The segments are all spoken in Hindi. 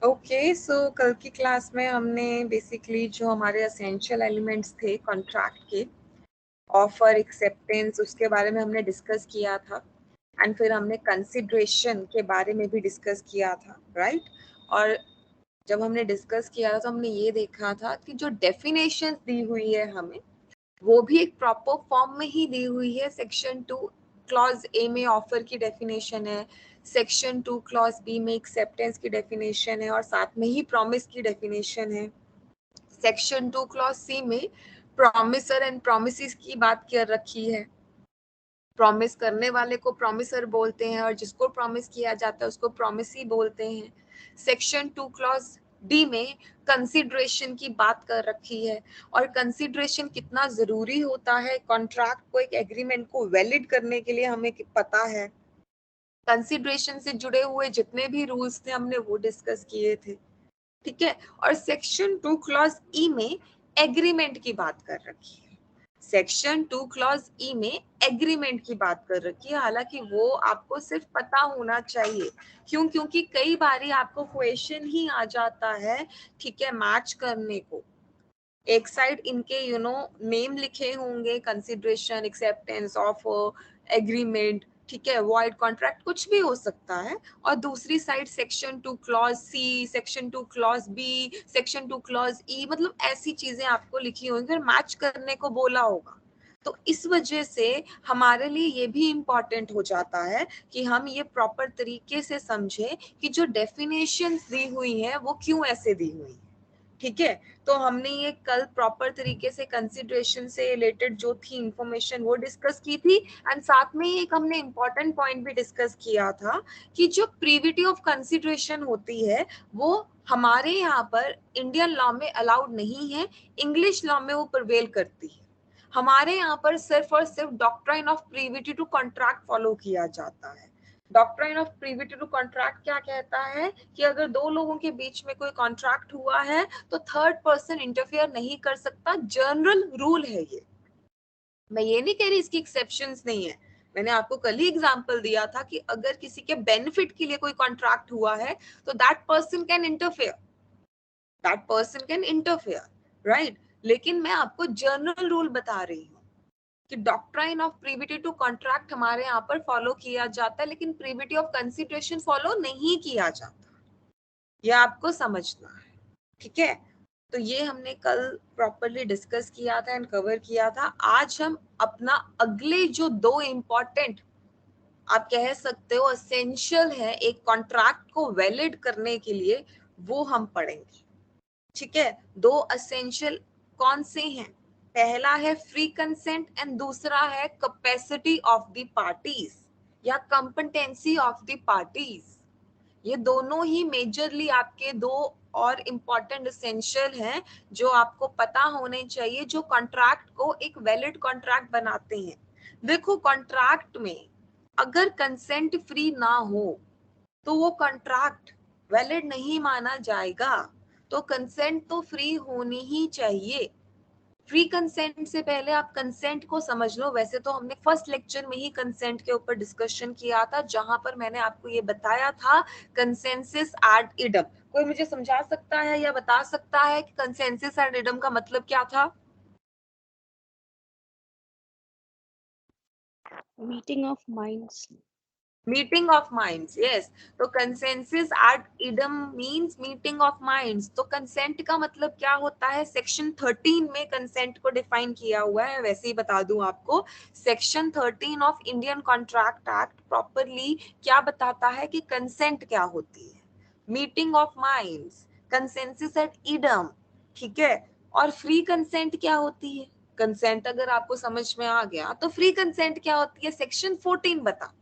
ओके, सो कल की क्लास में हमने बेसिकली जो हमारे एसेंशियल एलिमेंट्स थे कॉन्ट्रैक्ट के, ऑफर, एक्सेप्टेंस, उसके बारे में हमने डिस्कस किया था। एंड फिर हमने कंसिडरेशन के बारे में भी डिस्कस किया था, राइट? और जब हमने डिस्कस किया था तो हमने ये देखा था कि जो डेफिनेशंस दी हुई है हमें, वो भी एक प्रॉपर फॉर्म में ही दी हुई है। सेक्शन 2 क्लॉज ए में ऑफर की डेफिनेशन है, सेक्शन 2 क्लॉज बी में एक्सेप्टेंस की डेफिनेशन है, और साथ में ही प्रॉमिस की डेफिनेशन है। सेक्शन 2 क्लॉज सी में प्रॉमिसर एंड प्रॉमिसेस की बात कर रखी है। प्रॉमिस करने वाले को प्रॉमिसर बोलते हैं और जिसको प्रॉमिस किया जाता है उसको प्रॉमिसी बोलते हैं। सेक्शन 2 क्लॉज डी में कंसिडरेशन की बात कर रखी है, और कंसिडरेशन कितना जरूरी होता है कॉन्ट्रैक्ट को, एक एग्रीमेंट को वैलिड करने के लिए, हमें पता है। कंसिडरेशन से जुड़े हुए जितने भी रूल्स थे हमने वो डिस्कस किए थे, ठीक है। और सेक्शन 2 क्लॉज ई में एग्रीमेंट की बात कर रखी है। सेक्शन 2 क्लॉज ई में एग्रीमेंट की बात कर रखी है, हालांकि वो आपको सिर्फ पता होना चाहिए। क्यों? क्योंकि कई बारी आपको क्वेश्चन ही आ जाता है, ठीक है, मैच करने को। एक साइड इनके नेम लिखे होंगे, कंसिडरेशन, एक्सेप्टेंस, ऑफर, एग्रीमेंट, ठीक है, वॉइड कॉन्ट्रैक्ट, कुछ भी हो सकता है। और दूसरी side section 2 clause C, section 2 clause B, section 2 clause E, मतलब ऐसी चीजें आपको लिखी होंगी और मैच करने को बोला होगा। तो इस वजह से हमारे लिए ये भी इम्पॉर्टेंट हो जाता है कि हम ये प्रॉपर तरीके से समझें कि जो डेफिनेशंस दी हुई हैं वो क्यों ऐसे दी हुई हैं, ठीक है। तो हमने ये कल प्रॉपर तरीके से कंसिडरेशन से रिलेटेड जो थी इंफॉर्मेशन वो डिस्कस की थी। एंड साथ में ही एक हमने इम्पॉर्टेंट पॉइंट भी डिस्कस किया था कि जो प्रीविटी ऑफ कंसिडरेशन होती है वो हमारे यहाँ पर इंडियन लॉ में अलाउड नहीं है, इंग्लिश लॉ में वो प्रिवेल करती है। हमारे यहाँ पर सिर्फ और सिर्फ doctrine of privity to contract follow किया जाता है। Doctrine of privity to contract क्या कहता है कि अगर दो लोगों के बीच में कोई कॉन्ट्रैक्ट हुआ है तो थर्ड पर्सन इंटरफेयर नहीं कर सकता, जनरल रूल है ये। मैं ये नहीं कह रही इसकी एक्सेप्शंस नहीं है। मैंने आपको कल ही एग्जांपल दिया था कि अगर किसी के बेनिफिट के लिए कोई कॉन्ट्रैक्ट हुआ है तो that person can interfere, right. लेकिन मैं आपको जनरल रूल बता रही हूँ कि doctrine of privity to contract हमारे यहाँ पर फॉलो किया जाता है, लेकिन प्रीविटी ऑफ कंसिडरेशन फॉलो नहीं किया जाता। ये आपको समझना है, ठीक है। तो ये हमने कल प्रॉपरली डिस्कस किया था एंड कवर किया था। आज हम अपना अगले जो दो इम्पोर्टेंट, आप कह सकते हो एसेंशियल है एक कॉन्ट्रैक्ट को वैलिड करने के लिए, वो हम पढ़ेंगे, ठीक है। दो एसेंशियल कौन से हैं? पहला है फ्री कंसेंट एंड दूसरा है कैपेसिटी ऑफ द पार्टीज या कंपिटेंसी ऑफ द पार्टीज। ये दोनों ही मेजरली आपके दो और इम्पॉर्टेंट एसेंशियल हैं जो आपको पता होने चाहिए, जो कॉन्ट्रैक्ट को एक वैलिड कॉन्ट्रैक्ट बनाते हैं। देखो, कॉन्ट्रैक्ट में अगर कंसेंट फ्री ना हो तो वो कॉन्ट्रैक्ट वैलिड नहीं माना जाएगा। तो कंसेंट तो फ्री होनी ही चाहिए। फ्री कंसेंट से पहले आप कंसेंट को समझ लो। वैसे तो हमने फर्स्ट लेक्चर में ही कंसेंट के ऊपर डिस्कशन किया था, जहां पर मैंने आपको ये बताया था कंसेंसस एड इडम। कोई मुझे समझा सकता है या बता सकता है कि कंसेंसस एड इडम का मतलब क्या था? Meeting of minds. Meeting of minds, yes. तो consensus ad idem means meeting of minds. तो कंसेंट का मतलब क्या होता है? सेक्शन 13 में कंसेंट को डिफाइन किया हुआ है। वैसे ही बता दूं आपको, section 13 of Indian contract act properly क्या बताता है कि कंसेंट क्या होती है? Meeting of minds, consensus ad idem, ठीक है। और फ्री कंसेंट क्या होती है? कंसेंट अगर आपको समझ में आ गया तो फ्री कंसेंट क्या होती है सेक्शन 14 बता।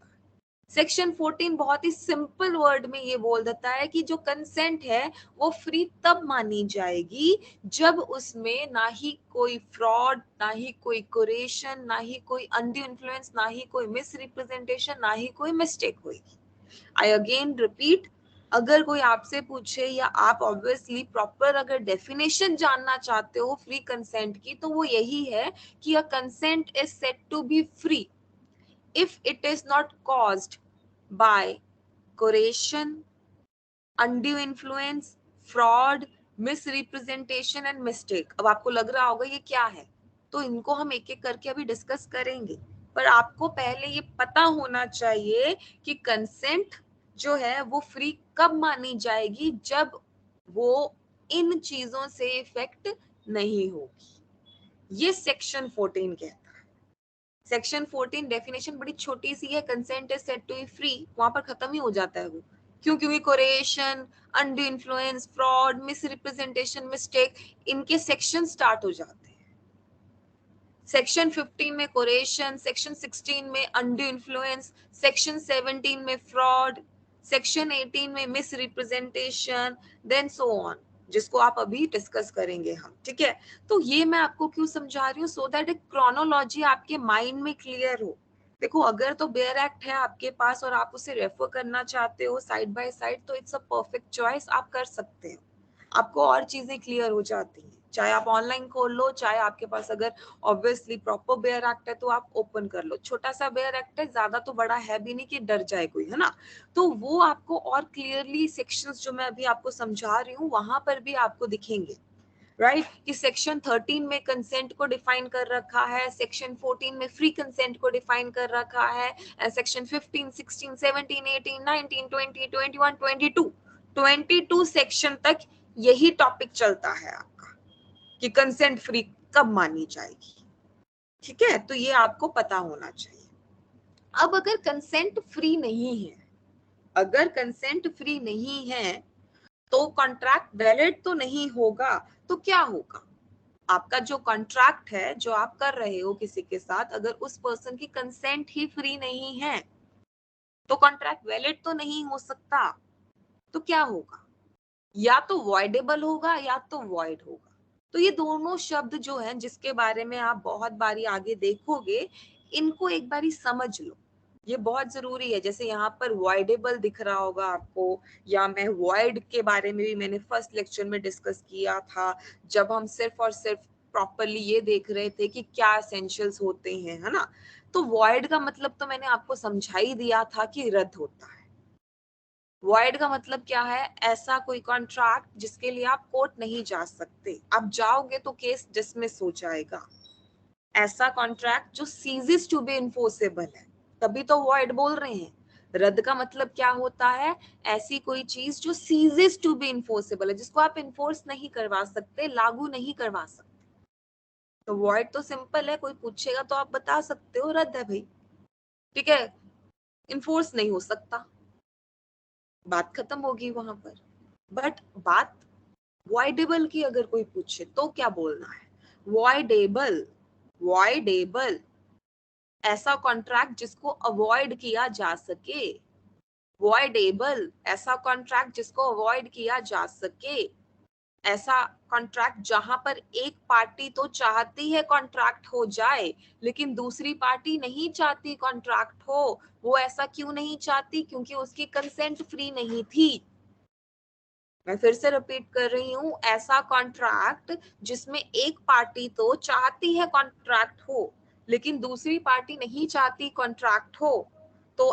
सेक्शन 14 बहुत ही सिंपल वर्ड में ये बोल देता है कि जो कंसेंट है वो फ्री तब मानी जाएगी जब उसमें ना ही कोई फ्रॉड, ना ही कोई कोरेशन, ना ही कोई अनड्यू इन्फ्लुएंस, ना ही कोई मिस रिप्रेजेंटेशन, ना ही कोई मिस्टेक होगी। आई अगेन रिपीट, अगर कोई आपसे पूछे या आप ऑब्वियसली प्रॉपर अगर डेफिनेशन जानना चाहते हो फ्री कंसेंट की, तो वो यही है कि a consent is said to be free if it is not caused by coercion, undue influence, fraud, misrepresentation and mistake. अब आपको लग रहा होगा ये क्या है, तो इनको हम एक एक करके अभी डिस्कस करेंगे, पर आपको पहले ये पता होना चाहिए कि कंसेंट जो है वो फ्री कब मानी जाएगी, जब वो इन चीजों से इफेक्ट नहीं होगी। ये सेक्शन 14 कहता है। सेक्शन 14 डेफिनेशन बड़ी छोटी सी है, consent is said to be free, वहां पर खत्म ही हो जाता है वो। क्यों? क्योंकि coercion, undue influence, fraud, misrepresentation, mistake, इनके सेक्शन स्टार्ट हो जाते हैं। सेक्शन 15 में कोरेशन, सेक्शन 16 में अनड्यू इन्फ्लुएंस, सेक्शन 17 में फ्रॉड, सेक्शन 18 में misrepresentation, then so on, जिसको आप अभी डिस्कस करेंगे हम, ठीक है। तो ये मैं आपको क्यों समझा रही हूँ, सो दैट एक क्रोनोलॉजी आपके माइंड में क्लियर हो। देखो, अगर तो बेयर एक्ट है आपके पास और आप उसे रेफर करना चाहते हो साइड बाय साइड, तो इट्स अ परफेक्ट चॉइस, आप कर सकते हो। आपको और चीजें क्लियर हो जाती हैं, चाहे आप ऑनलाइन खोल लो, चाहे आपके पास अगर ऑब्वियसली प्रॉपर बेयर एक्ट है तो आप ओपन कर लो। छोटा सा बेयर एक्ट है, ज्यादा तो बड़ा है भी नहीं कि डर जाए कोई, है ना। तो वो आपको और क्लियरली सेक्शंस जो मैं अभी आपको समझा रही हूँ वहां पर भी आपको दिखेंगे, राइट कि सेक्शन 13 में कंसेंट को डिफाइन कर रखा है, सेक्शन 14 में फ्री कंसेंट को डिफाइन कर रखा है, एंड सेक्शन 15, 16, 17, 18, 19, 20, 21, 22 सेक्शन तक यही टॉपिक चलता है आपका कि कंसेंट फ्री कब मानी जाएगी, ठीक है। तो ये आपको पता होना चाहिए। अब अगर कंसेंट फ्री नहीं है, अगर कंसेंट फ्री नहीं है तो कॉन्ट्रैक्ट वैलिड तो नहीं होगा। तो क्या होगा, आपका जो कॉन्ट्रैक्ट है जो आप कर रहे हो किसी के साथ, अगर उस पर्सन की कंसेंट ही फ्री नहीं है तो कॉन्ट्रैक्ट वैलिड तो नहीं हो सकता। तो क्या होगा, या तो वॉइडेबल होगा या तो वॉइड होगा। तो ये दोनों शब्द जो हैं जिसके बारे में आप बहुत बारी आगे देखोगे, इनको एक बारी समझ लो, ये बहुत जरूरी है। जैसे यहाँ पर वॉइडेबल दिख रहा होगा आपको, या मैं वॉइड के बारे में भी मैंने फर्स्ट लेक्चर में डिस्कस किया था, जब हम सिर्फ और सिर्फ प्रॉपरली ये देख रहे थे कि क्या एसेंशियल्स होते हैं, है ना। तो वॉइड का मतलब तो मैंने आपको समझा ही दिया था कि रद्द होता है। वॉइड का मतलब क्या है, ऐसा कोई कॉन्ट्रैक्ट जिसके लिए आप कोर्ट नहीं जा सकते, आप जाओगे तो केस डिसमिस हो जाएगा। ऐसा कॉन्ट्रैक्ट जो सीजेस टू बी इन्फोर्सेबल है, तभी तो वॉइड बोल रहे हैं। रद्द का मतलब क्या होता है, ऐसी कोई चीज जो सीजेस टू बी इन्फोर्सेबल है, जिसको आप इन्फोर्स नहीं करवा सकते, लागू नहीं करवा सकते। तो वॉइड तो सिंपल है, कोई पूछेगा तो आप बता सकते हो रद्द है भाई, ठीक है, इन्फोर्स नहीं हो सकता, बात खत्म होगी वहां पर। बट बात वॉइडेबल की अगर कोई पूछे तो क्या बोलना है, वॉइडेबल। वॉइडेबल ऐसा कॉन्ट्रैक्ट जिसको अवॉइड किया जा सके, वॉइडेबल ऐसा कॉन्ट्रैक्ट जिसको अवॉइड किया जा सके, ऐसा कॉन्ट्रैक्ट जहां पर एक पार्टी तो चाहती है कॉन्ट्रैक्ट हो जाए लेकिन दूसरी पार्टी नहीं चाहती कॉन्ट्रैक्ट हो। वो ऐसा क्यों नहीं चाहती, क्योंकि उसकी कंसेंट फ्री नहीं थी। मैं फिर से रिपीट कर रही हूं, ऐसा कॉन्ट्रैक्ट जिसमें एक पार्टी तो चाहती है कॉन्ट्रैक्ट हो लेकिन दूसरी पार्टी नहीं चाहती कॉन्ट्रैक्ट हो, तो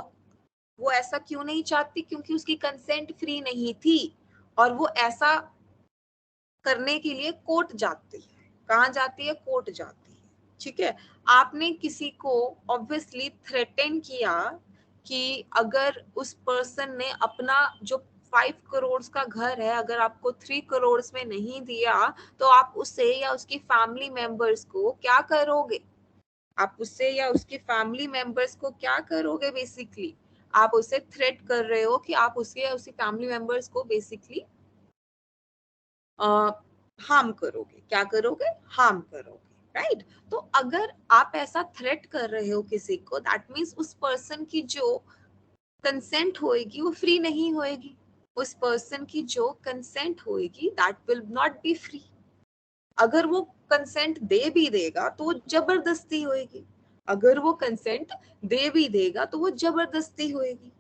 वो ऐसा क्यों नहीं चाहती, क्योंकि उसकी कंसेंट फ्री नहीं थी और वो ऐसा करने के लिए कोर्ट जाती है। कहाँ जाती है, कोर्ट जाती है, ठीक है। आपने किसी को ऑब्वियसली थ्रेटन किया कि अगर उस पर्सन ने अपना जो 5 करोड़ का घर है अगर आपको 3 करोड़ में नहीं दिया तो आप उससे या उसकी फैमिली मेंबर्स को क्या करोगे, आप उससे या उसकी फैमिली मेंबर्स को क्या करोगे, बेसिकली आप उसे थ्रेट कर रहे हो कि आप उसके या उसकी फैमिली मेंबर्स को बेसिकली हार्म करोगे। क्या करोगे, हार्म करोगे, राइट। तो अगर आप ऐसा थ्रेट कर रहे हो किसी को, दैट मीन्स उस पर्सन की जो कंसेंट होएगी वो फ्री नहीं होएगी। उस पर्सन की जो कंसेंट होएगी that will not be free. अगर वो कंसेंट दे भी देगा तो वो जबरदस्ती होएगी, अगर वो कंसेंट दे भी देगा तो वो जबरदस्ती होएगी,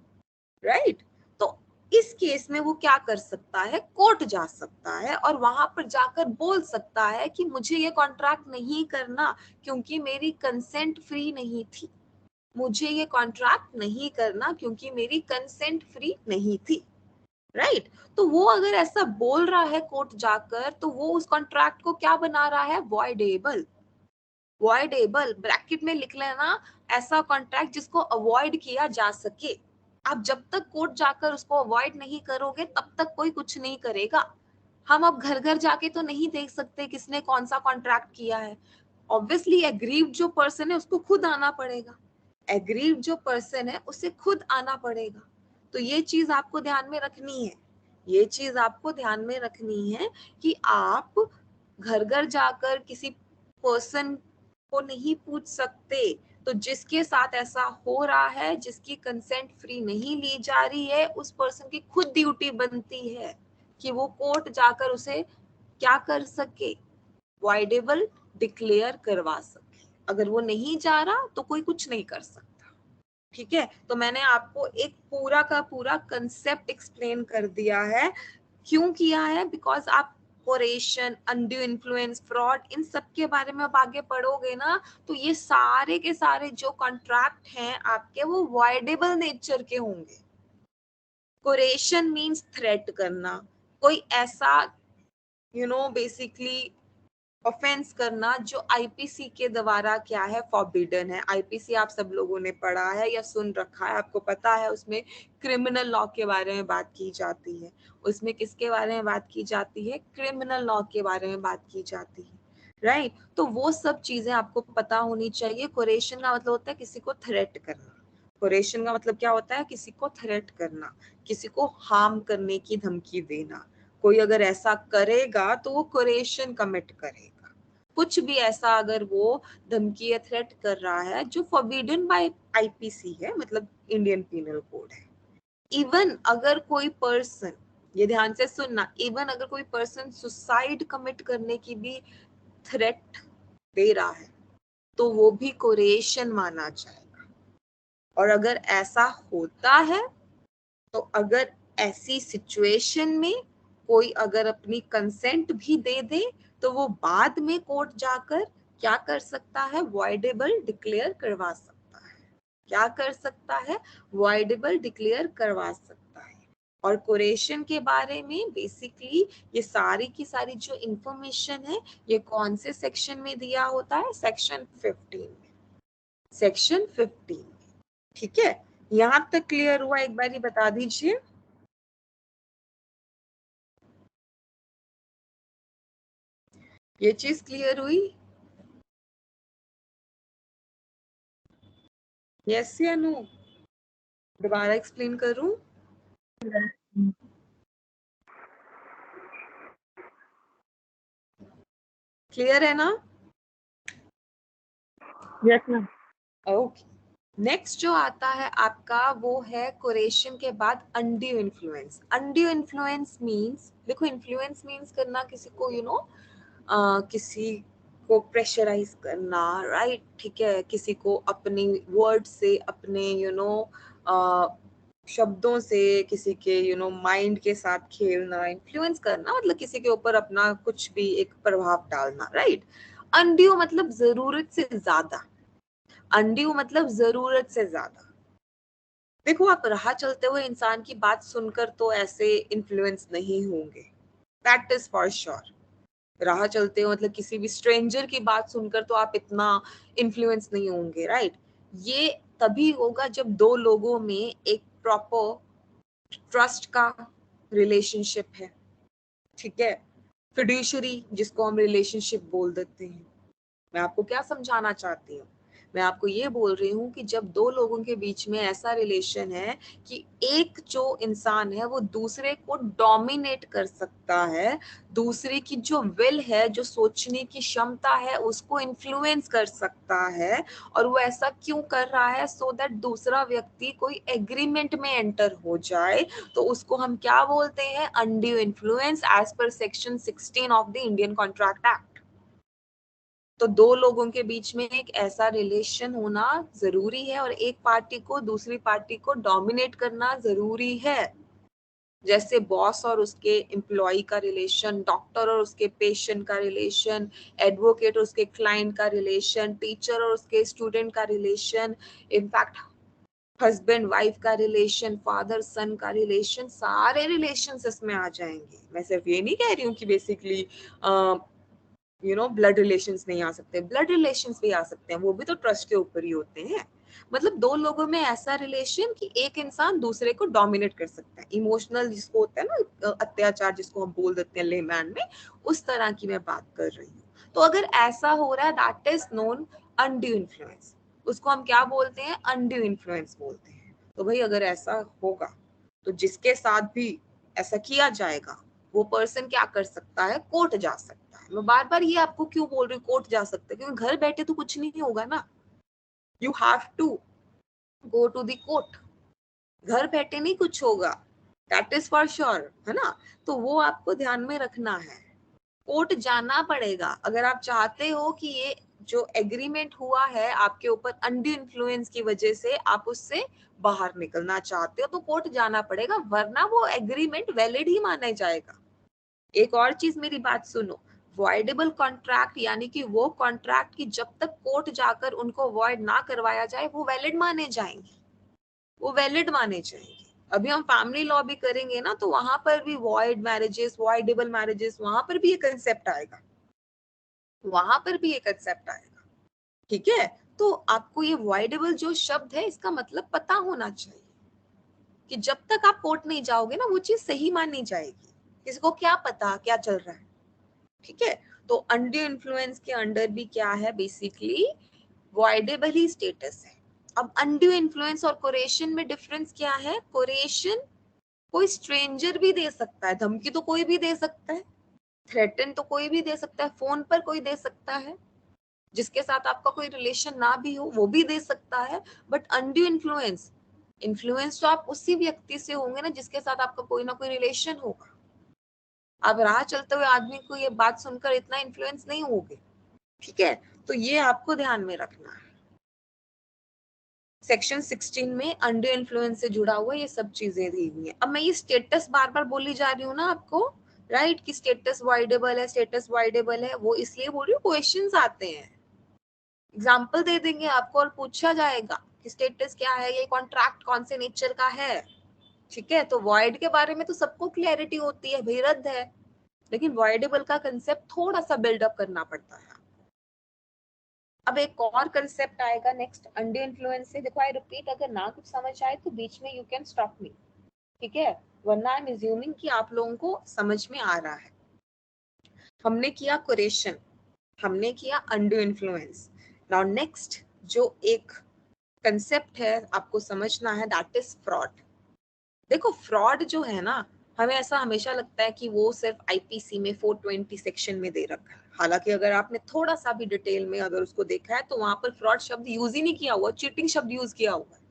राइट। तो इस केस में वो क्या कर सकता है, कोर्ट जा सकता है और वहां पर जाकर बोल सकता है कि मुझे ये कॉन्ट्रैक्ट नहीं करना क्योंकि मेरी कंसेंट फ्री नहीं थी, मुझे ये कॉन्ट्रैक्ट नहीं करना क्योंकि मेरी कंसेंट फ्री नहीं थी। राइट तो वो अगर ऐसा बोल रहा है कोर्ट जाकर, तो वो उस कॉन्ट्रैक्ट को क्या बना रहा है? वॉइडेबल। वॉइडेबल ब्रैकेट में लिख लेना, ऐसा कॉन्ट्रैक्ट जिसको अवॉइड किया जा सके। आप जब तक कोर्ट जाकर उसको अवॉइड नहीं करोगे तब तक कोई कुछ नहीं करेगा। हम अब घर घर जाके तो नहीं देख सकते किसने कौन सा कॉन्ट्रैक्ट किया है। ऑब्वियसली एग्रीव्ड जो पर्सन है उसको खुद आना पड़ेगा। एग्रीव्ड जो पर्सन है उसे खुद आना पड़ेगा। तो ये चीज आपको ध्यान में रखनी है। ये चीज आपको ध्यान में रखनी है कि आप घर घर जाकर किसी पर्सन को नहीं पूछ सकते। तो जिसके साथ ऐसा हो रहा है, जिसकी कंसेंट फ्री नहीं ली जा रही है, उस पर्सन की खुद ड्यूटी बनती है कि वो कोर्ट जाकर उसे क्या कर सके? वॉइडेबल डिक्लेयर करवा सके। अगर वो नहीं जा रहा तो कोई कुछ नहीं कर सकता। ठीक है, तो मैंने आपको एक पूरा का पूरा कंसेप्ट एक्सप्लेन कर दिया है। क्यों किया है? बिकॉज आप कोरेशन, अनड्यू इन्फ्लुएंस, फ्रॉड, इन सब के बारे में आप आगे पढ़ोगे ना, तो ये सारे के सारे जो कॉन्ट्रैक्ट हैं आपके, वो वॉइडेबल नेचर के होंगे। कोरेशन मीन्स थ्रेट करना, कोई ऐसा बेसिकली ऑफेंस करना जो आईपीसी के द्वारा क्या है? फॉरबिडन है। आईपीसी आप सब लोगों ने पढ़ा है या सुन रखा है, आपको पता है उसमें क्रिमिनल लॉ के बारे में बात की जाती है। उसमें किसके बारे में बात की जाती है? क्रिमिनल लॉ के बारे में बात की जाती है। राइट तो वो सब चीजें आपको पता होनी चाहिए। कोरेशन का मतलब होता है किसी को थ्रेट करना। कोरेशन का मतलब क्या होता है? किसी को थ्रेट करना, किसी को हार्म करने की धमकी देना। कोई अगर ऐसा करेगा तो वो कोरेशन कमिट करेगा। कुछ भी ऐसा अगर वो धमकी या थ्रेट कर रहा है जो फॉरबिडन बाय आईपीसी है, मतलब इंडियन पीनल कोड है। इवन अगर कोई पर्सन, ये ध्यान से सुनना, इवन अगर कोई पर्सन सुसाइड कमिट करने की भी थ्रेट दे रहा है तो वो भी कोरेशन माना जाएगा। और अगर ऐसा होता है, तो अगर ऐसी सिचुएशन में कोई अगर अपनी कंसेंट भी दे दे, तो वो बाद में कोर्ट जाकर क्या कर सकता है? वॉइडेबल डिक्लेयर करवा सकता है। क्या कर सकता है? वॉइडेबल डिक्लेयर करवा सकता है। और कोरेशन के बारे में बेसिकली ये सारी की सारी जो इंफॉर्मेशन है, ये कौन से सेक्शन में दिया होता है? सेक्शन 15 में। सेक्शन 15। ठीक है, यहां तक क्लियर हुआ? एक बार ही बता दीजिए। ये चीज क्लियर हुई? यस या नो? दोबारा एक्सप्लेन करूं? क्लियर है ना? Yes, ma'am. ओके। नेक्स्ट जो आता है आपका वो है कोरेशन के बाद undue influence. Undue influence means, देखो इन्फ्लुएंस मींस करना किसी को किसी को प्रेशराइज करना, राइट? ठीक है, किसी को अपनी वर्ड से, अपने शब्दों से किसी के माइंड के साथ खेलना, इन्फ्लुएंस करना, मतलब किसी के ऊपर अपना कुछ भी एक प्रभाव डालना, राइट? अनड्यू मतलब जरूरत से ज्यादा। अनड्यू मतलब जरूरत से ज्यादा। देखो आप राह चलते हुए इंसान की बात सुनकर तो ऐसे इन्फ्लुएंस नहीं होंगे, दैट इज फॉर श्योर। राह चलते हो मतलब किसी भी स्ट्रेंजर की बात सुनकर तो आप इतना इन्फ्लुएंस नहीं होंगे, राइट? ये तभी होगा जब दो लोगों में एक प्रॉपर ट्रस्ट का रिलेशनशिप है। ठीक है, फिड्यूशरी जिसको हम रिलेशनशिप बोल देते हैं। मैं आपको क्या समझाना चाहती हूँ? मैं आपको ये बोल रही हूँ कि जब दो लोगों के बीच में ऐसा रिलेशन है कि एक जो इंसान है वो दूसरे को डोमिनेट कर सकता है, दूसरे की जो विल है, जो सोचने की क्षमता है, उसको इन्फ्लुएंस कर सकता है, और वो ऐसा क्यों कर रहा है? सो दैट दूसरा व्यक्ति कोई एग्रीमेंट में एंटर हो जाए, तो उसको हम क्या बोलते हैं? Undue influence, as per section 16 of the Indian contract act. तो दो लोगों के बीच में एक ऐसा रिलेशन होना जरूरी है और एक पार्टी को दूसरी पार्टी को डोमिनेट करना जरूरी है। जैसे बॉस और उसके एम्प्लॉय का रिलेशन, डॉक्टर और उसके पेशेंट का रिलेशन, एडवोकेट और उसके क्लाइंट का रिलेशन, टीचर और उसके स्टूडेंट का रिलेशन, इनफैक्ट हस्बैंड वाइफ का रिलेशन, फादर सन का रिलेशन, सारे रिलेशंस इसमें आ जाएंगे। मैं सिर्फ ये नहीं कह रही हूँ कि बेसिकली ब्लड रिलेशंस नहीं आ सकते, ब्लड रिलेशंस भी आ सकते हैं, वो भी तो ट्रस्ट के ऊपर ही होते हैं। मतलब दो लोगों में ऐसा रिलेशन कि एक इंसान दूसरे को डोमिनेट कर सकता है, इमोशनल जिसको होता है ना, अत्याचार जिसको हम बोल देते हैं लेमैन में, उस तरह की मैं बात कर रही हूँ। तो अगर ऐसा हो रहा है, that is known undue influence. उसको हम क्या बोलते हैं? अनड्यू इन्फ्लुएंस बोलते हैं। तो भाई अगर ऐसा होगा तो जिसके साथ भी ऐसा किया जाएगा वो पर्सन क्या कर सकता है? कोर्ट जा सकता है। मैं बार बार ये आपको क्यों बोल रही हूँ कोर्ट जा सकता है? क्योंकि घर बैठे तो कुछ नहीं होगा ना, you have to go to the court. घर बैठे नहीं कुछ होगा, दैट इज फॉर श्योर, है ना? तो वो आपको ध्यान में रखना है, कोर्ट जाना पड़ेगा। अगर आप चाहते हो कि ये जो एग्रीमेंट हुआ है आपके ऊपर अनड्यू इन्फ्लुएंस की वजह से, आप उससे बाहर निकलना चाहते हो, तो कोर्ट जाना पड़ेगा, वरना वो एग्रीमेंट वैलिड ही माना जाएगा। एक और चीज मेरी बात सुनो, वॉइडेबल कॉन्ट्रैक्ट यानी कि वो कॉन्ट्रैक्ट की जब तक कोर्ट जाकर उनको वॉइड ना करवाया जाए वो वैलिड माने जाएंगे, वो वैलिड माने जाएंगे। अभी हम फैमिली लॉ भी करेंगे ना, तो वहां पर भी वॉइड मैरिजेस, वॉइडेबल मैरिजेस, वहां पर भी ये कंसेप्ट आएगा, वहां पर भी ये कंसेप्ट आएगा। ठीक है? तो आपको ये वॉइडेबल जो शब्द है इसका मतलब पता होना चाहिए कि जब तक आप कोर्ट नहीं जाओगे ना वो चीज सही मानी जाएगी। किसी को क्या पता क्या चल रहा है? ठीक है? तो अनड्यू इन्फ्लुएंस के अंडर भी क्या है? बेसिकली वॉइडेबल ही स्टेटस है। अब अनड्यू इन्फ्लुएंस और कोरेशन में डिफरेंस क्या है? कोरेशन कोई स्ट्रेंजर भी दे सकता है, धमकी तो कोई भी दे सकता है, थ्रेटन तो कोई भी दे सकता है, फोन पर कोई दे सकता है, जिसके साथ आपका कोई रिलेशन ना भी हो वो भी दे सकता है। बट अनड्यू इन्फ्लुएंस, इन्फ्लुएंस तो आप उसी व्यक्ति से होंगे ना जिसके साथ आपका कोई ना कोई रिलेशन होगा। अब राह चलते हुए आदमी को ये बात सुनकर इतना इन्फ्लुएंस नहीं होगे। ठीक है? तो ये आपको ध्यान में रखना है। सेक्शन 16 में अनड्यू इन्फ्लुएंस से जुड़ा हुआ ये सब चीजें दी हुई है। अब मैं ये स्टेटस बार बार बोली जा रही हूँ ना आपको, राइट, कि स्टेटस वाइडेबल है, स्टेटस वाइडेबल है, वो इसलिए बोल रही हूँ क्वेश्चंस आते हैं, एग्जाम्पल दे देंगे आपको और पूछा जाएगा कि स्टेटस क्या है, ये कॉन्ट्रैक्ट कौन से नेचर का है। ठीक है? तो वॉइड के बारे में तो सबको क्लैरिटी होती है, भाई रद्द है, लेकिन वॉइडेबल का कंसेप्ट थोड़ा सा बिल्डअप करना पड़ता है। अब एक और कंसेप्ट आएगा नेक्स्ट अनड्यू इन्फ्लुएंस से। देखो आई रिपीट, अगर ना कुछ समझ आए तो बीच में यू कैन स्टॉप मी, ठीक है? वरना आई एम अज्यूमिंग कि आप लोगों को समझ में आ रहा है। हमने किया कोरेशन, हमने किया अनड्यू इन्फ्लुएंस। नाउ नेक्स्ट जो एक कंसेप्ट है आपको समझना है, दैट इज फ्रॉड। देखो फ्रॉड जो है ना, हमें ऐसा हमेशा लगता है कि वो सिर्फ आईपीसी में 420 सेक्शन में दे रखा है। हालांकि अगर आपने थोड़ा सा भी डिटेल में अगर उसको देखा है तो वहां पर फ्रॉड शब्द यूज ही नहीं किया हुआ, चीटिंग शब्द यूज किया हुआ है।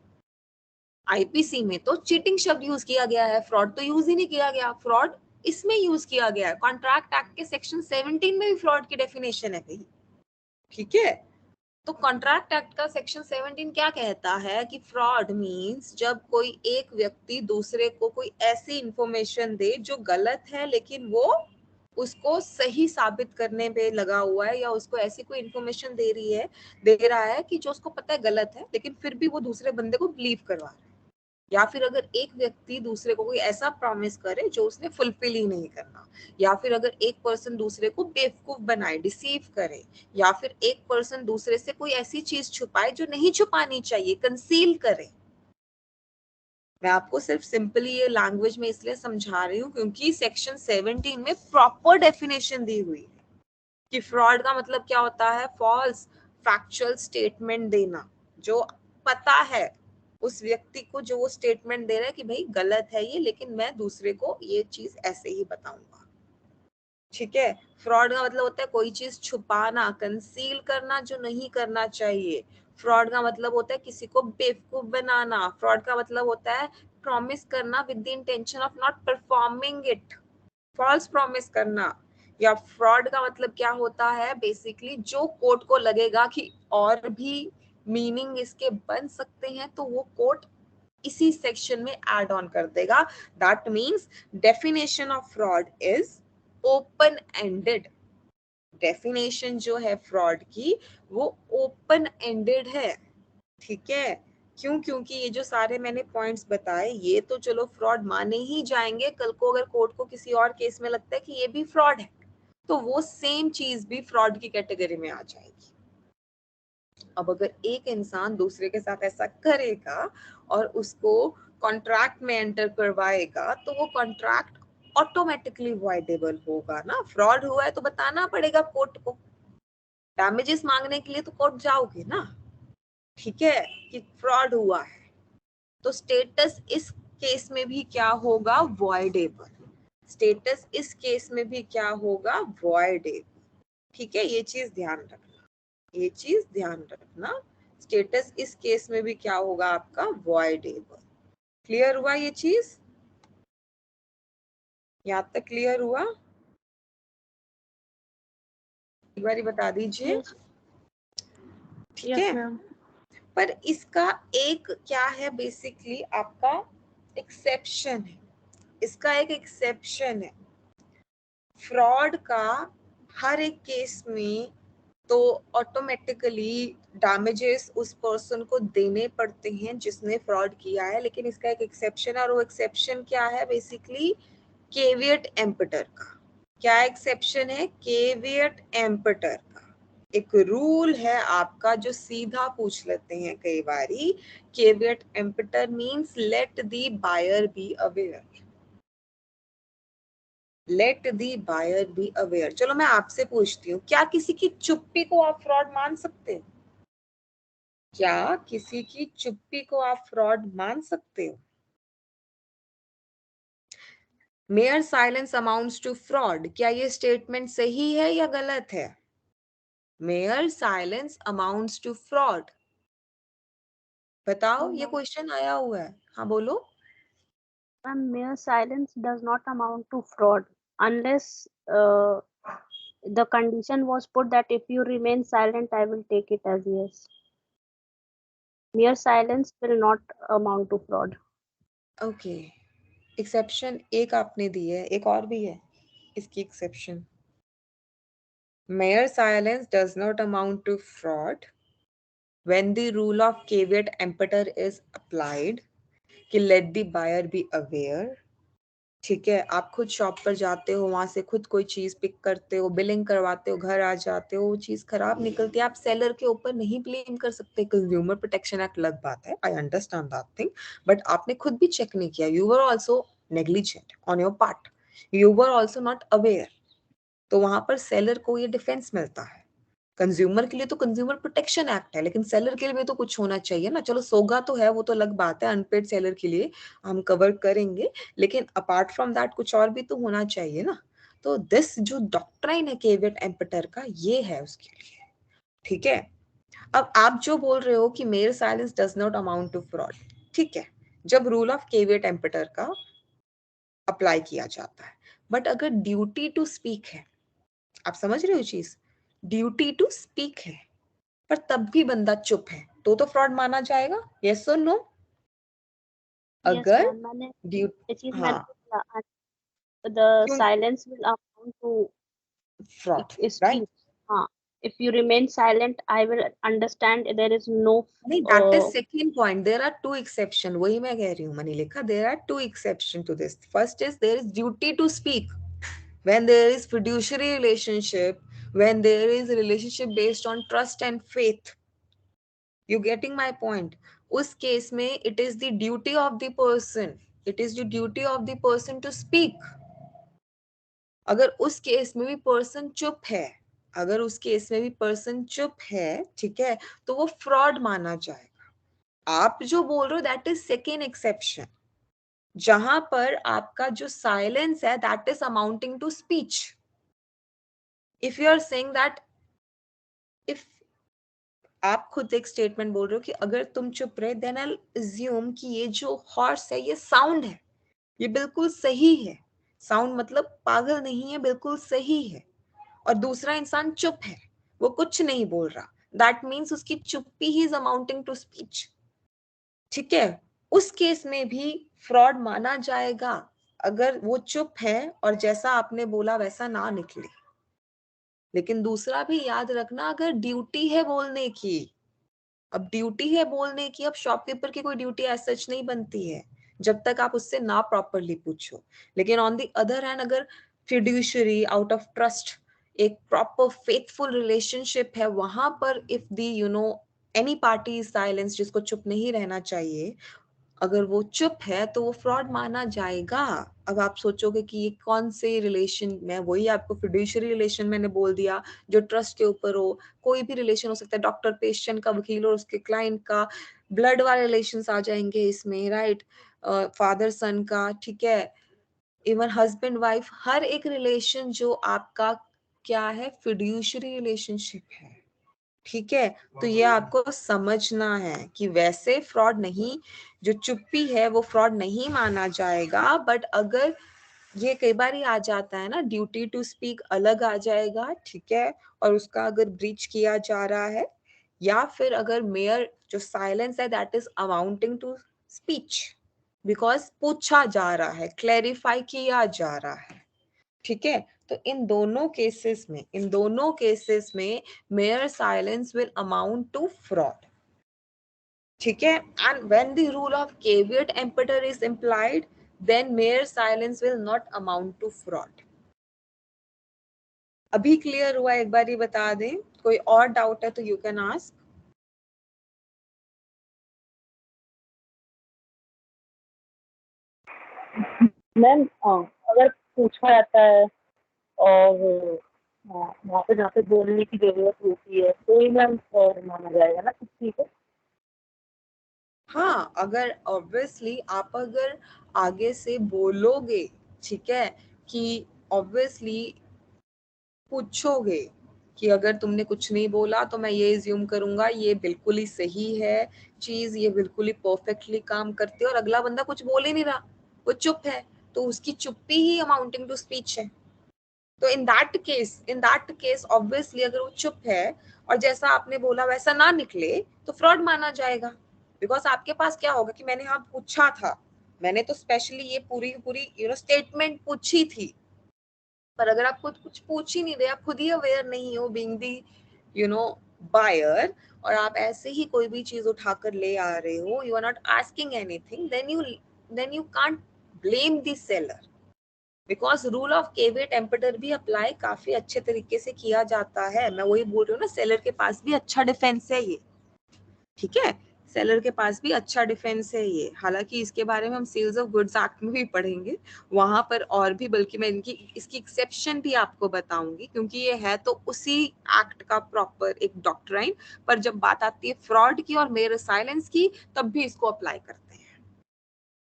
आईपीसी में तो चीटिंग शब्द यूज किया गया है, फ्रॉड तो यूज ही नहीं किया गया। फ्रॉड इसमें यूज किया गया है, कॉन्ट्रैक्ट एक्ट के सेक्शन 17 में भी फ्रॉड की डेफिनेशन है भाई। ठीक है? तो कॉन्ट्रैक्ट एक्ट का सेक्शन 17 क्या कहता है कि फ्रॉड मींस जब कोई एक व्यक्ति दूसरे को कोई ऐसी इंफॉर्मेशन दे जो गलत है लेकिन वो उसको सही साबित करने पे लगा हुआ है, या उसको ऐसी कोई इंफॉर्मेशन दे रहा है कि जो उसको पता है गलत है लेकिन फिर भी वो दूसरे बंदे को बिलीव करवा रहा है। या फिर अगर एक व्यक्ति दूसरे को कोई ऐसा प्रॉमिस करे जो उसने फुलफिल ही नहीं करना, या फिर अगर एक पर्सन दूसरे को बेवकूफ बनाए, डिसीव करे, या फिर एक पर्सन दूसरे से कोई ऐसी चीज छुपाए जो नहीं छुपानी चाहिए, कंसील करे। मैं आपको सिर्फ सिंपली ये लैंग्वेज में इसलिए समझा रही हूँ क्योंकि सेक्शन 17 में प्रॉपर डेफिनेशन दी हुई है कि फ्रॉड का मतलब क्या होता है? फॉल्स फैक्चुअल स्टेटमेंट देना, जो पता है उस व्यक्ति को, जो वो स्टेटमेंट दे रहा है कि भाई गलत है ये लेकिन मैं दूसरे को ये चीज ऐसे ही बताऊंगा। ठीक है? फ्रॉड का मतलब होता है कोई चीज छुपाना, कंसील करना जो नहीं करना चाहिए। फ्रॉड का मतलब होता है किसी को बेवकूफ बनाना। फ्रॉड का मतलब होता है प्रॉमिस करना with the intention of not performing it, false promise करना। या फ्रॉड का मतलब क्या होता है? बेसिकली जो कोर्ट को लगेगा कि और भी मीनिंग इसके बन सकते हैं तो वो कोर्ट इसी सेक्शन में ऐड ऑन कर देगा। That means definition of fraud is open ended. Definition जो है फ्रॉड की वो ओपन एंडेड है। ठीक है? क्यों? क्योंकि ये जो सारे मैंने पॉइंट्स बताए ये तो चलो फ्रॉड माने ही जाएंगे, कल को अगर कोर्ट को किसी और केस में लगता है कि ये भी फ्रॉड है तो वो सेम चीज भी फ्रॉड की कैटेगरी में आ जाएगी। अब अगर एक इंसान दूसरे के साथ ऐसा करेगा और उसको कॉन्ट्रैक्ट में एंटर करवाएगा तो वो कॉन्ट्रैक्ट ऑटोमेटिकली वॉइडेबल होगा ना। फ्रॉड हुआ है तो बताना पड़ेगा कोर्ट को, डैमेजेस मांगने के लिए तो कोर्ट जाओगे ना, ठीक है, कि फ्रॉड हुआ है। तो स्टेटस इस केस में भी क्या होगा? वॉइडेबल। स्टेटस इस केस में भी क्या होगा? वॉइडेबल। ठीक है, ये चीज ध्यान रखना, ये चीज ध्यान रखना। स्टेटस इस केस में भी क्या होगा आपका? वॉइडेबल। क्लियर हुआ ये चीज? यहाँ तक क्लियर हुआ? एक बार बता दीजिए। Yes. ठीक Yes, है, ma'am. पर इसका एक क्या है, बेसिकली आपका एक्सेप्शन है, इसका एक एक्सेप्शन है। फ्रॉड का हर एक केस में तो ऑटोमेटिकली डैमेजेस उस पर्सन को देने पड़ते हैं जिसने फ्रॉड किया है, लेकिन इसका एक एक्सेप्शन है और वो एक्सेप्शन क्या है? बेसिकली केवियट एम्पटर का। क्या एक्सेप्शन है? केवियट एम्पटर का एक रूल है आपका जो सीधा पूछ लेते हैं कई बारी। Caveat emptor means let the buyer be aware, let the buyer be aware. चलो मैं आपसे पूछती हूँ, क्या किसी की चुप्पी को आप फ्रॉड मान सकते हो? क्या किसी की चुप्पी को आप फ्रॉड मान सकते हो? Mere silence amounts to fraud, क्या ये स्टेटमेंट सही है या गलत है? Mere silence amounts to fraud, बताओ, ये No. क्वेश्चन आया हुआ है। हाँ बोलो। Ma'am, mere silence does not amount to fraud unless the condition was put that if you remain silent, I will take it as yes. Mere silence will not amount to fraud. Okay, exception एक आपने दी है, एक और भी है इसकी exception. Mere silence does not amount to fraud when the rule of caveat emptor is applied कि let the buyer be aware। ठीक है, आप खुद शॉप पर जाते हो, वहां से खुद कोई चीज पिक करते हो, बिलिंग करवाते हो, घर आ जाते हो, वो चीज खराब निकलती है, आप सेलर के ऊपर नहीं ब्लेम कर सकते। कंज्यूमर प्रोटेक्शन एक्ट अलग बात है, I understand that thing, but आपने खुद भी चेक नहीं किया, you were also negligent on your part, you were also not aware, तो वहां पर सेलर को ये डिफेंस मिलता है। कंज्यूमर के लिए तो कंज्यूमर प्रोटेक्शन एक्ट है, लेकिन सेलर के लिए भी तो कुछ होना चाहिए ना। चलो सोगा तो है, वो तो अलग बात है, अनपेड सेलर के लिए हम कवर करेंगे, लेकिन अपार्ट फ्रॉम दैट कुछ और भी तो होना चाहिए ना। तो दिस जो डॉक्ट्राइन है केवियट एम्पटर का, ये है उसके लिए। ठीक है, अब आप जो बोल रहे हो कि mere silence does not amount to fraud, ठीक है, जब रूल ऑफ केवियट एम्पटर का अप्लाई किया जाता है, बट अगर ड्यूटी टू स्पीक है, आप समझ रहे हो चीज, ड्यूटी टू स्पीक है पर तब भी बंदा चुप है तो फ्रॉड माना जाएगा? यस और नो? Yes, अगर ma'am. मैंने ड्यू ये चीज हाँ, मैंने बोला, the क्यों? silence will amount to fraud, right? speech. If you remain silent, I will understand there is no. नहीं, that is second point, there are two exception, वही मैं कह रही हूँ Manilika, there are two exception to this. First is there is duty to speak when there is fiduciary relationship, when there is a relationship based on trust and faith, you getting my point? उस केस में it is the duty of the person, it is the duty of the person to speak। अगर उस केस में भी पर्सन चुप है, अगर उस केस में भी पर्सन चुप है, ठीक है, तो वो फ्रॉड माना जाएगा। आप जो बोल रहे हो दैट इज सेकेंड एक्सेप्शन, जहां पर आपका जो साइलेंस है that is amounting to speech. If you are saying that, if आप खुद एक स्टेटमेंट बोल रहे हो कि अगर तुम चुप रहे देन आई अज्यूम कि ये जो हॉर्स है ये साउंड है, ये बिल्कुल सही है, साउंड मतलब पागल नहीं है, बिल्कुल सही है, और दूसरा इंसान चुप है, वो कुछ नहीं बोल रहा, दैट मीन्स उसकी चुप्पी ही इज अमाउंटिंग टू स्पीच। ठीक है, उस केस में भी फ्रॉड माना जाएगा अगर वो चुप है और जैसा आपने बोला वैसा ना निकले। लेकिन दूसरा भी याद रखना, अगर ड्यूटी है बोलने की, अब ड्यूटी है बोलने की, अब शॉपकीपर की कोई ड्यूटी एज सच नहीं बनती है जब तक आप उससे ना प्रॉपरली पूछो। लेकिन ऑन द अदर हैंड अगर फिड्यूशरी आउट ऑफ ट्रस्ट एक प्रॉपर फेथफुल रिलेशनशिप है, वहां पर if the any party is silence, जिसको चुप नहीं रहना चाहिए, अगर वो चुप है तो वो फ्रॉड माना जाएगा। अब आप सोचोगे कि ये कौन से रिलेशन में, वही आपको फिड्यूशरी रिलेशन मैंने बोल दिया जो ट्रस्ट के ऊपर हो, कोई भी रिलेशन हो सकता है, डॉक्टर पेशेंट का, वकील और उसके क्लाइंट का, ब्लड वाले रिलेशंस आ जाएंगे इसमें, राइट, फादर सन का, ठीक है, इवन हस्बैंड वाइफ, हर एक रिलेशन जो आपका क्या है, फिड्यूशरी रिलेशनशिप है, ठीक है। तो ये आपको समझना है कि वैसे फ्रॉड नहीं, जो चुप्पी है वो फ्रॉड नहीं माना जाएगा, बट अगर ये कई बार ही आ जाता है ना, ड्यूटी टू स्पीक अलग आ जाएगा, ठीक है, और उसका अगर ब्रीच किया जा रहा है, या फिर अगर मेयर जो साइलेंस है that is amounting to speech, because पूछा जा रहा है, क्लैरिफाई किया जा रहा है, ठीक है। तो इन दोनों केसेस में mere silence will amount to fraud, ठीक है। And when the rule of caveat emptor is implied, then mere silence will not amount to fraud. अभी क्लियर हुआ? एक बार ही बता दें, कोई और डाउट है तो यू कैन आस्क। मैम अगर पूछा जाता है और वहाँ पे जहाँ पे बोलने की जरूरत होती है तो ही मैम माना जाएगा ना किसी को? हाँ, अगर ऑब्वियसली आप अगर आगे से बोलोगे, ठीक है, कि ऑब्वियसली पूछोगे कि अगर तुमने कुछ नहीं बोला तो मैं ये ज्यूम करूंगा ये बिल्कुल ही सही है चीज, ये बिल्कुल ही परफेक्टली काम करती है, और अगला बंदा कुछ बोल ही नहीं रहा, वो चुप है, तो उसकी चुप्पी ही अमाउंटिंग टू स्पीच है। तो इन दैट केस ऑब्वियसली अगर वो चुप है और जैसा आपने बोला वैसा ना निकले तो फ्रॉड माना जाएगा, बिकॉज आपके पास क्या होगा कि मैंने हाँ पूछा था, मैंने तो स्पेशली ये पूरी पूरी स्टेटमेंट पूछी थी, पर अगर आप खुद कुछ पूछ ही नहीं रहे, आप खुद ही अवेयर नहीं हो बीइंग दी बायर, और आप ऐसे ही कोई भी चीज उठाकर ले आ रहे हो, you are not asking anything, then you can't blame the seller, because rule of caveat emptor भी अप्लाई काफी अच्छे तरीके से किया जाता है। मैं वही बोल रही हूँ ना, सेलर के पास भी अच्छा डिफेंस है ये, ठीक है, सेलर के पास भी अच्छा डिफेंस है ये। हालांकि इसके बारे में हम सेल्स ऑफ गुड्स एक्ट में भी पढ़ेंगे, वहां पर और भी, बल्कि मैं इसकी एक्सेप्शन भी आपको बताऊंगी, क्योंकि ये है तो उसी एक्ट का प्रॉपर एक डॉक्ट्राइन, पर जब बात आती है फ्रॉड की और मेयर साइलेंस की, तब भी इसको अप्लाई करते हैं।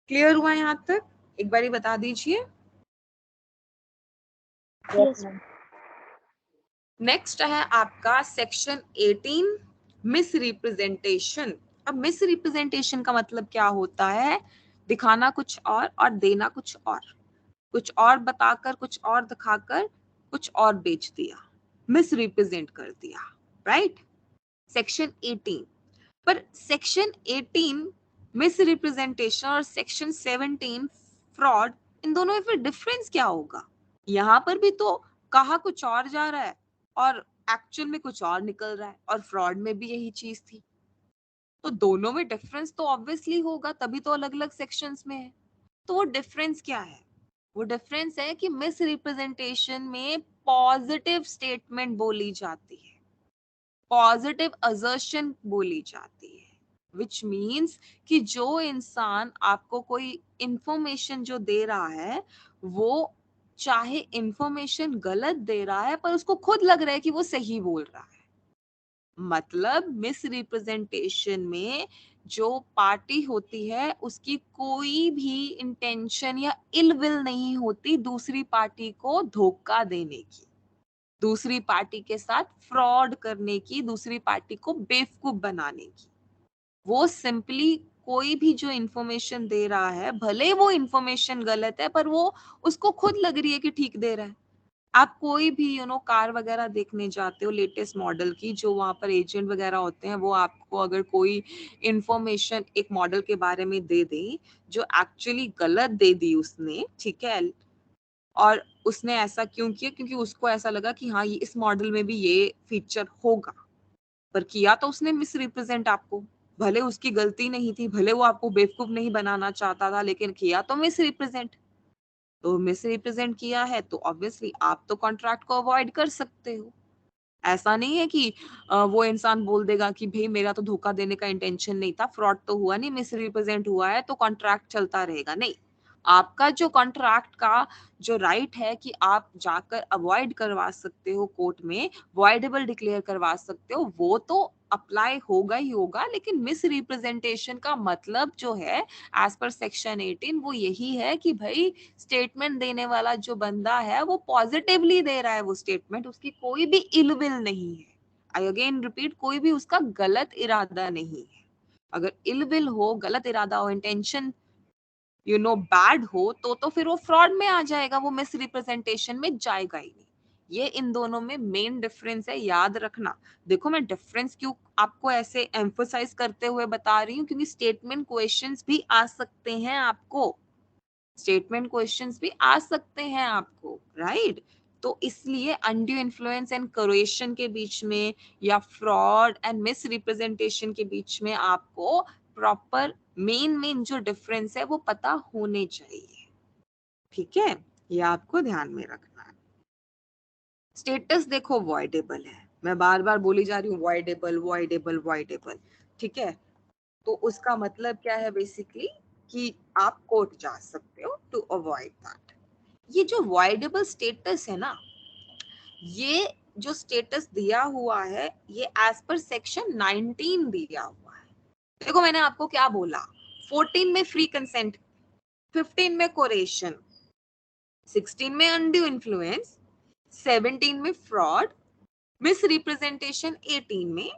क्लियर हुआ यहाँ तक? एक बार बता दीजिए। Yes. नेक्स्ट है आपका सेक्शन 18, मिस रिप्रेजेंटेशन। अब मिस रिप्रेजेंटेशन का मतलब क्या होता है? दिखाना कुछ और देना कुछ और बताकर, कुछ और दिखाकर, कुछ और बेच दिया, मिस रिप्रेजेंट कर दिया, राइट। सेक्शन 18, पर सेक्शन 18 मिस रिप्रेजेंटेशन और सेक्शन 17 फ्रॉड, इन दोनों में फिर डिफरेंस क्या होगा? यहाँ पर भी तो कहा कुछ और जा रहा है और एक्चुअल में कुछ और निकल रहा है, और फ्रॉड में भी यही चीज थी, तो दोनों में डिफरेंस तो ऑब्वियसली होगा, तभी तो अलग अलग सेक्शंस में है। तो वो डिफरेंस क्या है? वो डिफरेंस है कि मिस रिप्रेजेंटेशन में पॉजिटिव स्टेटमेंट बोली जाती है, पॉजिटिव असर्शन बोली जाती है, विच मीन्स कि जो इंसान आपको कोई इंफॉर्मेशन जो दे रहा है, वो चाहे इंफॉर्मेशन गलत दे रहा है पर उसको खुद लग रहा है कि वो सही बोल रहा है। मतलब मिस रिप्रेजेंटेशन में जो पार्टी होती है उसकी कोई भी इंटेंशन या इल विल नहीं होती दूसरी पार्टी को धोखा देने की, दूसरी पार्टी के साथ फ्रॉड करने की, दूसरी पार्टी को बेवकूफ बनाने की। वो सिंपली कोई भी जो इंफॉर्मेशन दे रहा है, भले वो इंफॉर्मेशन गलत है, पर वो उसको खुद लग रही है कि ठीक दे रहा है। आप कोई भी कार वगैरह देखने जाते हो लेटेस्ट मॉडल की, जो वहां पर एजेंट वगैरह होते हैं, वो आपको अगर कोई इंफॉर्मेशन एक मॉडल के बारे में दे दे जो एक्चुअली गलत दे दी उसने, ठीक है, और उसने ऐसा क्यों किया? क्योंकि उसको ऐसा लगा कि हाँ ये इस मॉडल में भी ये फीचर होगा, पर किया तो उसने मिस रिप्रेजेंट आपको, भले उसकी गलती नहीं थी, भले वो आपको बेवकूफ नहीं बनाना चाहता था, लेकिन किया तो मिस रिप्रेजेंट। तो मिस रिप्रेजेंट किया है तो ऑब्वियसली आप तो कॉन्ट्रैक्ट को अवॉइड कर सकते हो। ऐसा नहीं है कि वो इंसान बोल देगा कि भाई मेरा तो धोखा देने का इंटेंशन नहीं था, फ्रॉड तो हुआ नहीं, मिस रिप्रेजेंट हुआ है तो कॉन्ट्रैक्ट चलता रहेगा। नहीं, आपका जो कॉन्ट्रैक्ट का जो राइट है कि आप जाकर अवॉइड करवा सकते हो, कोर्ट में वॉइडेबल डिक्लेयर करवा सकते हो, वो तो अप्लाई होगा ही होगा। लेकिन मिस रिप्रेजेंटेशन का मतलब जो है एज पर सेक्शन 18 वो यही है कि भाई स्टेटमेंट देने वाला जो बंदा है वो पॉजिटिवली दे रहा है वो स्टेटमेंट, उसकी कोई भी इल विल नहीं है। आई अगेन रिपीट, कोई भी उसका गलत इरादा नहीं है। अगर इल विल हो, गलत इरादा हो, इंटेंशन बैड हो, तो फिर वो फ्रॉड में आ जाएगा, वो मिस रिप्रेजेंटेशन में जाएगा ही नहीं। ये इन दोनों में मेन डिफरेंस है, याद रखना। देखो मैं डिफरेंस क्यों आपको ऐसे एम्फोसाइज करते हुए बता रही हूँ, क्योंकि स्टेटमेंट क्वेश्चंस भी आ सकते हैं आपको, स्टेटमेंट क्वेश्चंस भी आ सकते हैं आपको, राइट। तो इसलिए अनड्यू इन्फ्लुएंस एंड कोएशन के बीच में या फ्रॉड एंड मिस रिप्रेजेंटेशन के बीच में आपको प्रॉपर मेन जो डिफरेंस है वो पता होने चाहिए, ठीक है। ये आपको ध्यान में रखना है। स्टेटस देखो वॉइडेबल है, मैं बार बार बोली जा रही हूँ वॉइडेबल वॉइडेबल वॉइडेबल, ठीक है। तो उसका मतलब क्या है बेसिकली कि आप कोर्ट जा सकते हो टू अवॉइड दैट। ये जो वॉइडेबल स्टेटस है ना, ये जो स्टेटस दिया हुआ है ये एज पर सेक्शन 19 दिया हुआ है। देखो मैंने आपको क्या बोला, 14 में फ्री कंसेंट, 15 में कोरेशन, 16 में अनड्यू इन्फ्लुएंस, 17 में फ्रॉड, मिस रिप्रेजेंटेशन 18 में,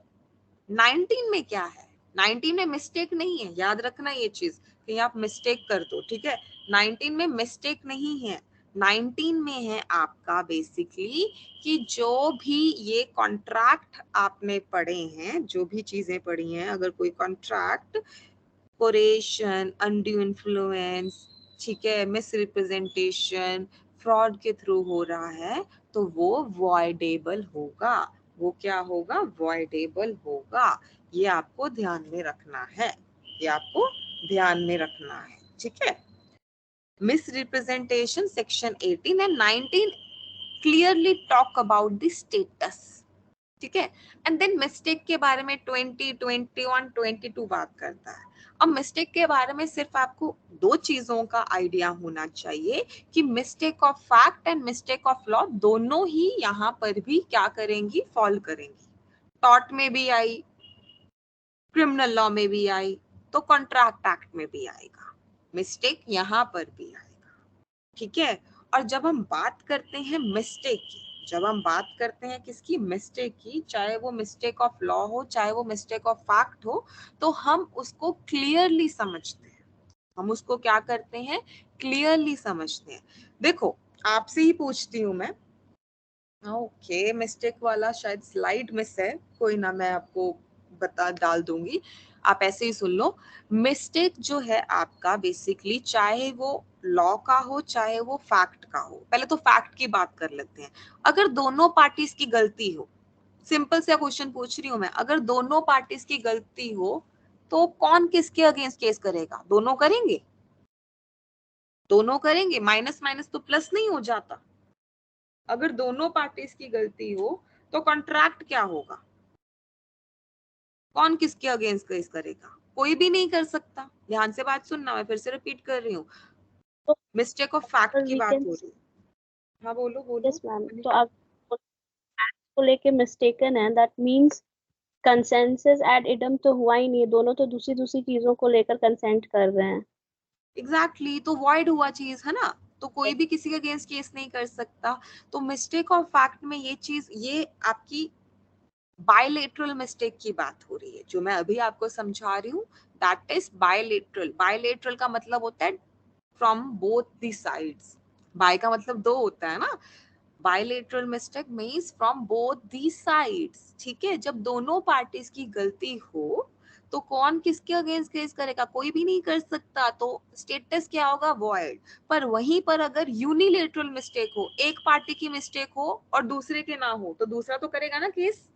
19 में क्या है, 19 में मिस्टेक नहीं है, याद रखना ये चीज, कहीं आप मिस्टेक कर दो, ठीक है। 19 में मिस्टेक नहीं है, 19 में है आपका बेसिकली कि जो भी ये कॉन्ट्रैक्ट आपने पढ़े हैं, जो भी चीजें पढ़ी हैं, अगर कोई कॉन्ट्रैक्ट कोरेशन, अनड्यू इन्फ्लुएंस, ठीक है, मिस रिप्रेजेंटेशन, फ्रॉड के थ्रू हो रहा है तो वो वॉइडेबल होगा। वो क्या होगा, वॉइडेबल होगा। ये आपको ध्यान में रखना है, ये आपको ध्यान में रखना है, ठीक है। Miss representation section 18 and 19 clearly talk about the status, ठीक है। एंड देन मिस्टेक के बारे में 20, 21, 22 बात करता है। अब मिस्टेक के बारे में सिर्फ आपको दो चीजों का आइडिया होना चाहिए कि mistake of fact and mistake of law दोनों ही यहाँ पर भी क्या करेंगी, फॉल करेंगी। टॉर्ट में भी आई, क्रिमिनल लॉ में भी आई, तो कॉन्ट्रैक्ट एक्ट में भी आएगा, मिस्टेक यहाँ पर भी आएगा, ठीक है। और जब हम बात करते हैं मिस्टेक की, जब हम बात करते हैं किसकी, मिस्टेक की, चाहे वो मिस्टेक ऑफ लॉ हो चाहे वो मिस्टेक ऑफ फैक्ट हो, तो हम उसको क्लियरली समझते हैं, हम उसको क्या करते हैं, क्लियरली समझते हैं। देखो आपसे ही पूछती हूँ मैं, ओके मिस्टेक वाला शायद स्लाइड मिस है, कोई ना मैं आपको बता डाल दूंगी, आप ऐसे ही सुन लो। मिस्टेक जो है आपका बेसिकली चाहे वो लॉ का हो चाहे वो फैक्ट का हो, पहले तो फैक्ट की बात कर लेते हैं। अगर दोनों पार्टीज की गलती हो, सिंपल सा क्वेश्चन पूछ रही हूँ मैं, अगर दोनों पार्टीज की गलती हो तो कौन किसके अगेंस्ट केस करेगा, दोनों करेंगे, दोनों करेंगे, माइनस माइनस तो प्लस नहीं हो जाता। अगर दोनों पार्टीज की गलती हो तो कॉन्ट्रैक्ट क्या होगा, कौन किसके अगेंस्ट केस करेगा, कोई भी नहीं कर सकता। ध्यान से बात सुनना, मैं फिर से रिपीट कर रही हूँ, तो मिस्टेक ऑफ फैक्ट की वी बात कैन, हो रही है। हाँ बोलो बोलो यस मैम, तो अनिका। आप को लेके मिस्टेकन है, that means consensus ad idem तो हुआ ही नहीं है, दोनों तो दूसरी दूसरी चीजों को लेकर कंसेंट कर रहे हैं। एग्जैक्टली तो वॉइड हुआ चीज है ना, तो कोई भी किसी के अगेंस्ट केस नहीं कर सकता। तो मिस्टेक ऑफ फैक्ट में ये चीज, ये आपकी बायलेटरल मिस्टेक की बात हो रही है, जो मैं अभी आपको समझा रही हूँ, दैट इज बायलेटरल। बायलेटरल का मतलब होता है from both the sides, bi का मतलब दो होता है ना, bilateral mistake means from both the sides, ठीक है। जब दोनों पार्टीज की गलती हो तो कौन किसके अगेंस्ट केस करेगा, कोई भी नहीं कर सकता, तो स्टेटस क्या होगा, वॉइड। पर वहीं पर अगर यूनिलेटरल मिस्टेक हो, एक पार्टी की मिस्टेक हो और दूसरे के ना हो, तो दूसरा तो करेगा ना केस,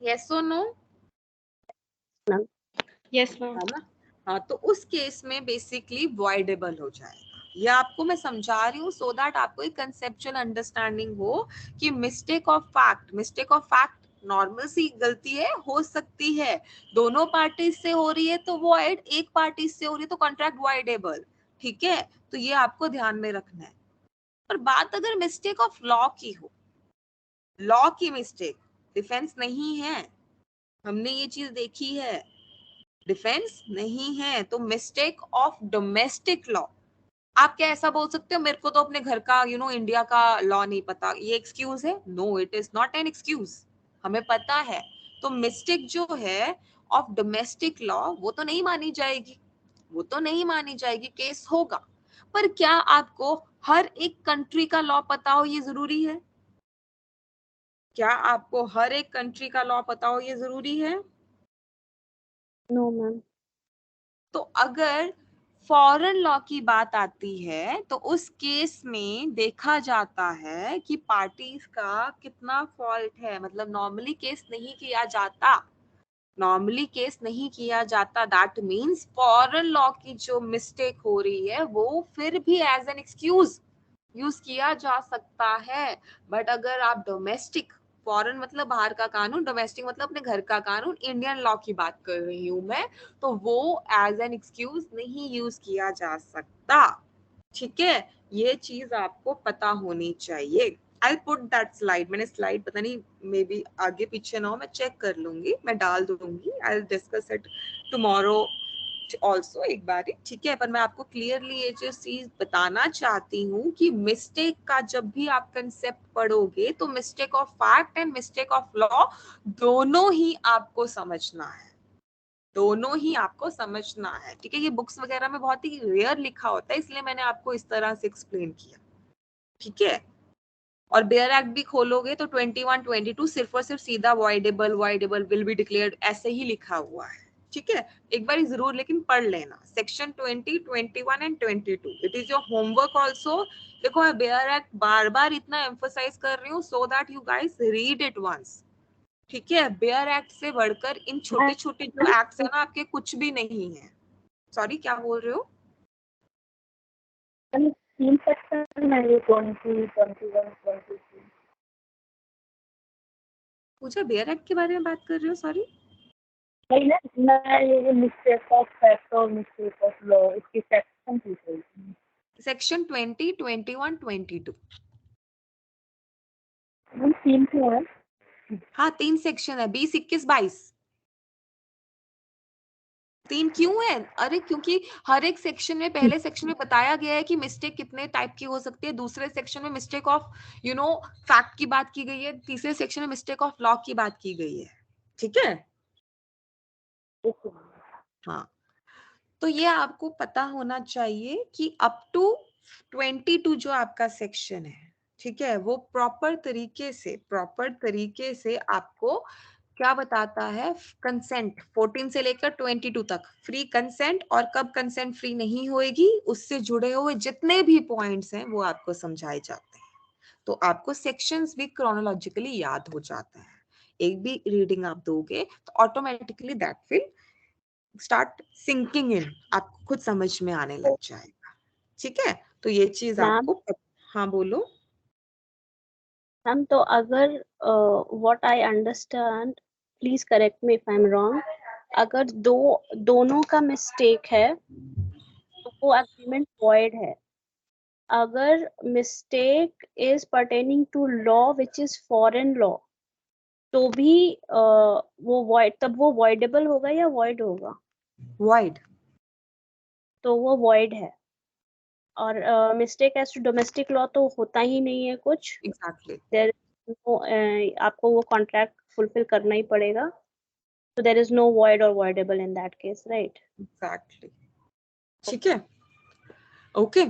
यस और नो? Yes ma'am. है ना? हाँ, तो उस केस में बेसिकली वॉइडेबल हो जाएगा। ये आपको मैं समझा रही हूँ सो दैट आपको एक कंसेप्चुअल अंडरस्टैंडिंग हो कि मिस्टेक ऑफ फैक्ट नॉर्मल सी गलती है, हो सकती है, दोनों पार्टी से हो रही है तो वॉइड, एक पार्टी से हो रही है तो कॉन्ट्रैक्ट वॉइडेबल। ठीक है, तो ये आपको ध्यान में रखना है। पर बात अगर मिस्टेक ऑफ लॉ की हो, लॉ की मिस्टेक, डिफेंस नहीं है, हमने ये चीज देखी है, डिफेंस नहीं है, तो मिस्टेक ऑफ डोमेस्टिक लॉ। आप क्या ऐसा बोल सकते हो मेरे को तो अपने घर का इंडिया का लॉ नहीं पता, ये एक्सक्यूज है? No, it is not an excuse, हमें पता है। तो मिस्टेक जो है ऑफ डोमेस्टिक लॉ वो तो नहीं मानी जाएगी, वो तो नहीं मानी जाएगी, केस होगा। पर क्या आपको हर एक कंट्री का लॉ पता हो ये जरूरी है? क्या आपको हर एक कंट्री का लॉ पता हो ये जरूरी है? No ma'am. तो अगर फॉरेन लॉ की बात आती है तो उस केस में देखा जाता है कि पार्टीज का कितना फॉल्ट है, मतलब नॉर्मली केस नहीं किया जाता, नॉर्मली केस नहीं किया जाता। दैट मीन्स फॉरेन लॉ की जो मिस्टेक हो रही है वो फिर भी एज एन एक्सक्यूज यूज किया जा सकता है। बट अगर आप डोमेस्टिक, फॉरेन मतलब बाहर का कानून, डोमेस्टिक मतलब अपने घर का कानून, इंडियन लॉ की बात कर रही हूं मैं, तो वो एज एन एक्सक्यूज नहीं यूज किया जा सकता। ठीक है, ये चीज आपको पता होनी चाहिए। आई पुट दैट स्लाइड, मैंने स्लाइड पता नहीं मे बी आगे पीछे ना हो, मैं चेक कर लूंगी, मैं डाल दूंगी। आई will discuss it tomorrow also एक बार ही। ठीक है, पर मैं आपको क्लियरली ये जो चीज बताना चाहती हूँ कि मिस्टेक का जब भी आप कंसेप्ट पढ़ोगे तो mistake of fact and mistake of law दोनों ही आपको समझना है, दोनों ही आपको समझना है। ठीक है, ये बुक्स वगैरह में बहुत ही रेयर लिखा होता है, इसलिए मैंने आपको इस तरह से एक्सप्लेन किया। ठीक है, और बेयर एक्ट भी खोलोगे तो 21, 22 सिर्फ और सिर्फ सीधा वॉइडेबल विल बी डिक्लेयर्ड ऐसे ही लिखा हुआ है। ठीक है, एक बार जरूर लेकिन पढ़ लेना section 20, 21 and 22, it is your homework also. देखो मैं बेयर एक्ट बार बार इतना एम्फोसाइज कर रही हूँ so that you guys read it once. ठीक है, बेयर एक्ट से बढ़कर इन छोटे छोटे जो एक्ट्स है ना आपके कुछ भी नहीं है। सॉरी, क्या बोल रहे हो? 3 सेक्शन है ये, 20, 21, 22। पूछा बेयर एक्ट के बारे में बात कर रहे हो? सॉरी, नहीं ना, मैं ये मिस्टेक ऑफ फैक्ट और मिस्टेक ऑफ लॉ इसकी सेक्शन पूछ रही थी। सेक्शन 20, 21, 22। हम 3 क्यों है? हाँ 3 सेक्शन है, 20, 21, 22। 3 क्यों है? अरे क्योंकि हर एक सेक्शन में, पहले सेक्शन में बताया गया है कि मिस्टेक कितने टाइप की हो सकती है, दूसरे सेक्शन में मिस्टेक ऑफ फैक्ट की बात की गई है, तीसरे सेक्शन में मिस्टेक ऑफ लॉ की बात की गई है। ठीक है, हाँ, तो ये आपको पता होना चाहिए कि अप टू 22 जो आपका सेक्शन है, ठीक है, वो प्रॉपर तरीके से आपको क्या बताता है, कंसेंट 14 से लेकर 22 तक फ्री कंसेंट, और कब कंसेंट फ्री नहीं होएगी उससे जुड़े हुए जितने भी पॉइंट्स हैं वो आपको समझाए जाते हैं। तो आपको सेक्शंस भी क्रोनोलॉजिकली याद हो जाता है। एक भी रीडिंग आप दोगे तो automatically that will start sinking in, आपको खुद समझ में आने लग जाएगा। ठीक है, तो ये चीज मैम, आपको हाँ बोलो। मैम तो अगर what I understand, please correct me if I am wrong, अगर दोनों का मिस्टेक है तो वो एग्रीमेंट वॉइड है। अगर mistake is pertaining to law which is foreign law तो भी वो वॉइड, तब वो वॉइडेबल होगा या वॉइड होगा? वाइड। तो वो वॉइड है। और mistake as to domestic law तो होता ही नहीं है कुछ। एग्जैक्टली। देयर आपको वो कॉन्ट्रैक्ट फुलफिल करना ही पड़ेगा, so there is no void or voidable in that case, right? Exactly. ठीक है, ओके।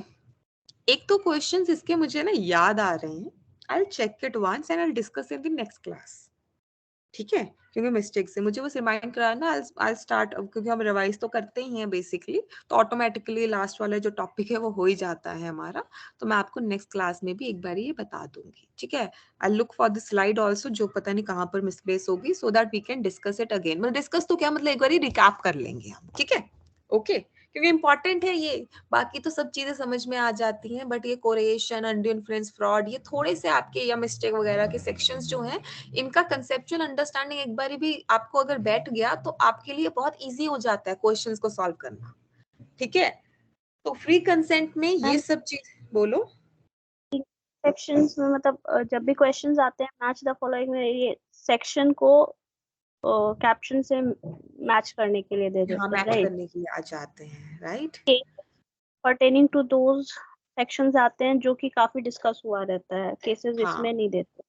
एक तो क्वेश्चंस इसके मुझे ना याद आ रहे हैं, I will check it once and I will discuss in the next class. ठीक है, क्योंकि मिस्टेक से मुझे बस रिमाइंड कराना, आई स्टार्ट, क्योंकि हम रिवाइज तो करते ही हैं बेसिकली, तो ऑटोमेटिकली लास्ट वाला जो टॉपिक है वो हो ही जाता है हमारा। तो मैं आपको नेक्स्ट क्लास में भी एक बार ये बता दूंगी, ठीक है। I look for the slide also, जो पता नहीं कहाँ पर मिसप्लेस होगी, so that we can discuss it again. मतलब डिस्कस तो क्या, मतलब एक बार ही रिकैप कर लेंगे हम, ठीक है, ओके, क्योंकि इंपॉर्टेंट है ये। बाकी तो सब चीजें समझ में आ जाती हैं, बट ये कोरिलेशन, अनड्यू इन्फ्लुएंस, फ्रॉड, ये थोड़े से आपके या मिस्टेक वगैरह के सेक्शंस जो हैं, इनका कंसेप्चुअल अंडरस्टैंडिंग एक बार भी आपको अगर बैठ गया तो आपके लिए बहुत इजी हो जाता है क्वेश्चंस को सॉल्व करना, ठीक है। तो फ्री कंसेंट में ये मैम सब चीज, बोलो। सेक्शंस में मतलब जब भी क्वेश्चंस आते हैं मैच द फॉलोइंग में, ये सेक्शन को कैप्शन से मैच करने के लिए दे हाँ, देते हैं, मैच राइट? करने के लिए आ जाते हैं, right. Pertaining to those sections आते हैं जो कि काफी डिस्कस हुआ रहता है, केसेस हाँ, इसमें नहीं देते।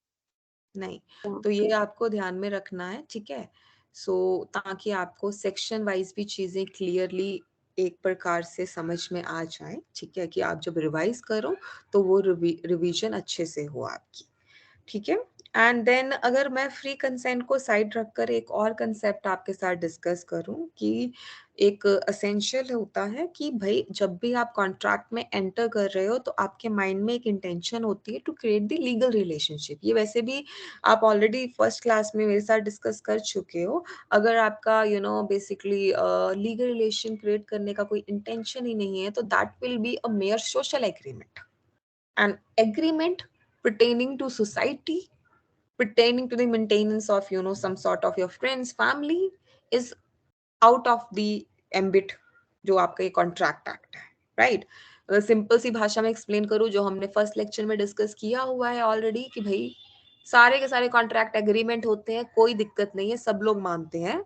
नहीं, हाँ। तो ये आपको ध्यान में रखना है, ठीक है। सो ताकि आपको सेक्शन वाइज भी चीजें क्लियरली एक प्रकार से समझ में आ जाए, ठीक है, कि आप जब रिवाइज करो तो वो रिवीजन अच्छे से हो आपकी, ठीक है। एंड देन अगर मैं फ्री कंसेंट को साइड रखकर एक और कंसेप्ट आपके साथ डिस्कस करूं, कि एक असेंशियल होता है कि भाई जब भी आप कॉन्ट्रैक्ट में एंटर कर रहे हो तो आपके माइंड में एक इंटेंशन होती है to create the legal relationship. ये वैसे भी आप ऑलरेडी फर्स्ट क्लास में मेरे साथ डिस्कस कर चुके हो। अगर आपका बेसिकली लीगल रिलेशन क्रिएट करने का कोई इंटेंशन ही नहीं है, तो that will be a mayor social agreement, and agreement pertaining to society, pertaining to the maintenance of some sort of your friends family, is out of the ambit जो आपका ये कॉन्ट्रैक्ट एक्ट है, राइट। सिंपल सी भाषा में एक्सप्लेन करूँ, जो हमने फर्स्ट लेक्चर में डिस्कस किया हुआ है ऑलरेडी, कि भाई सारे के सारे कॉन्ट्रैक्ट एग्रीमेंट होते हैं, कोई दिक्कत नहीं है, सब लोग मानते हैं,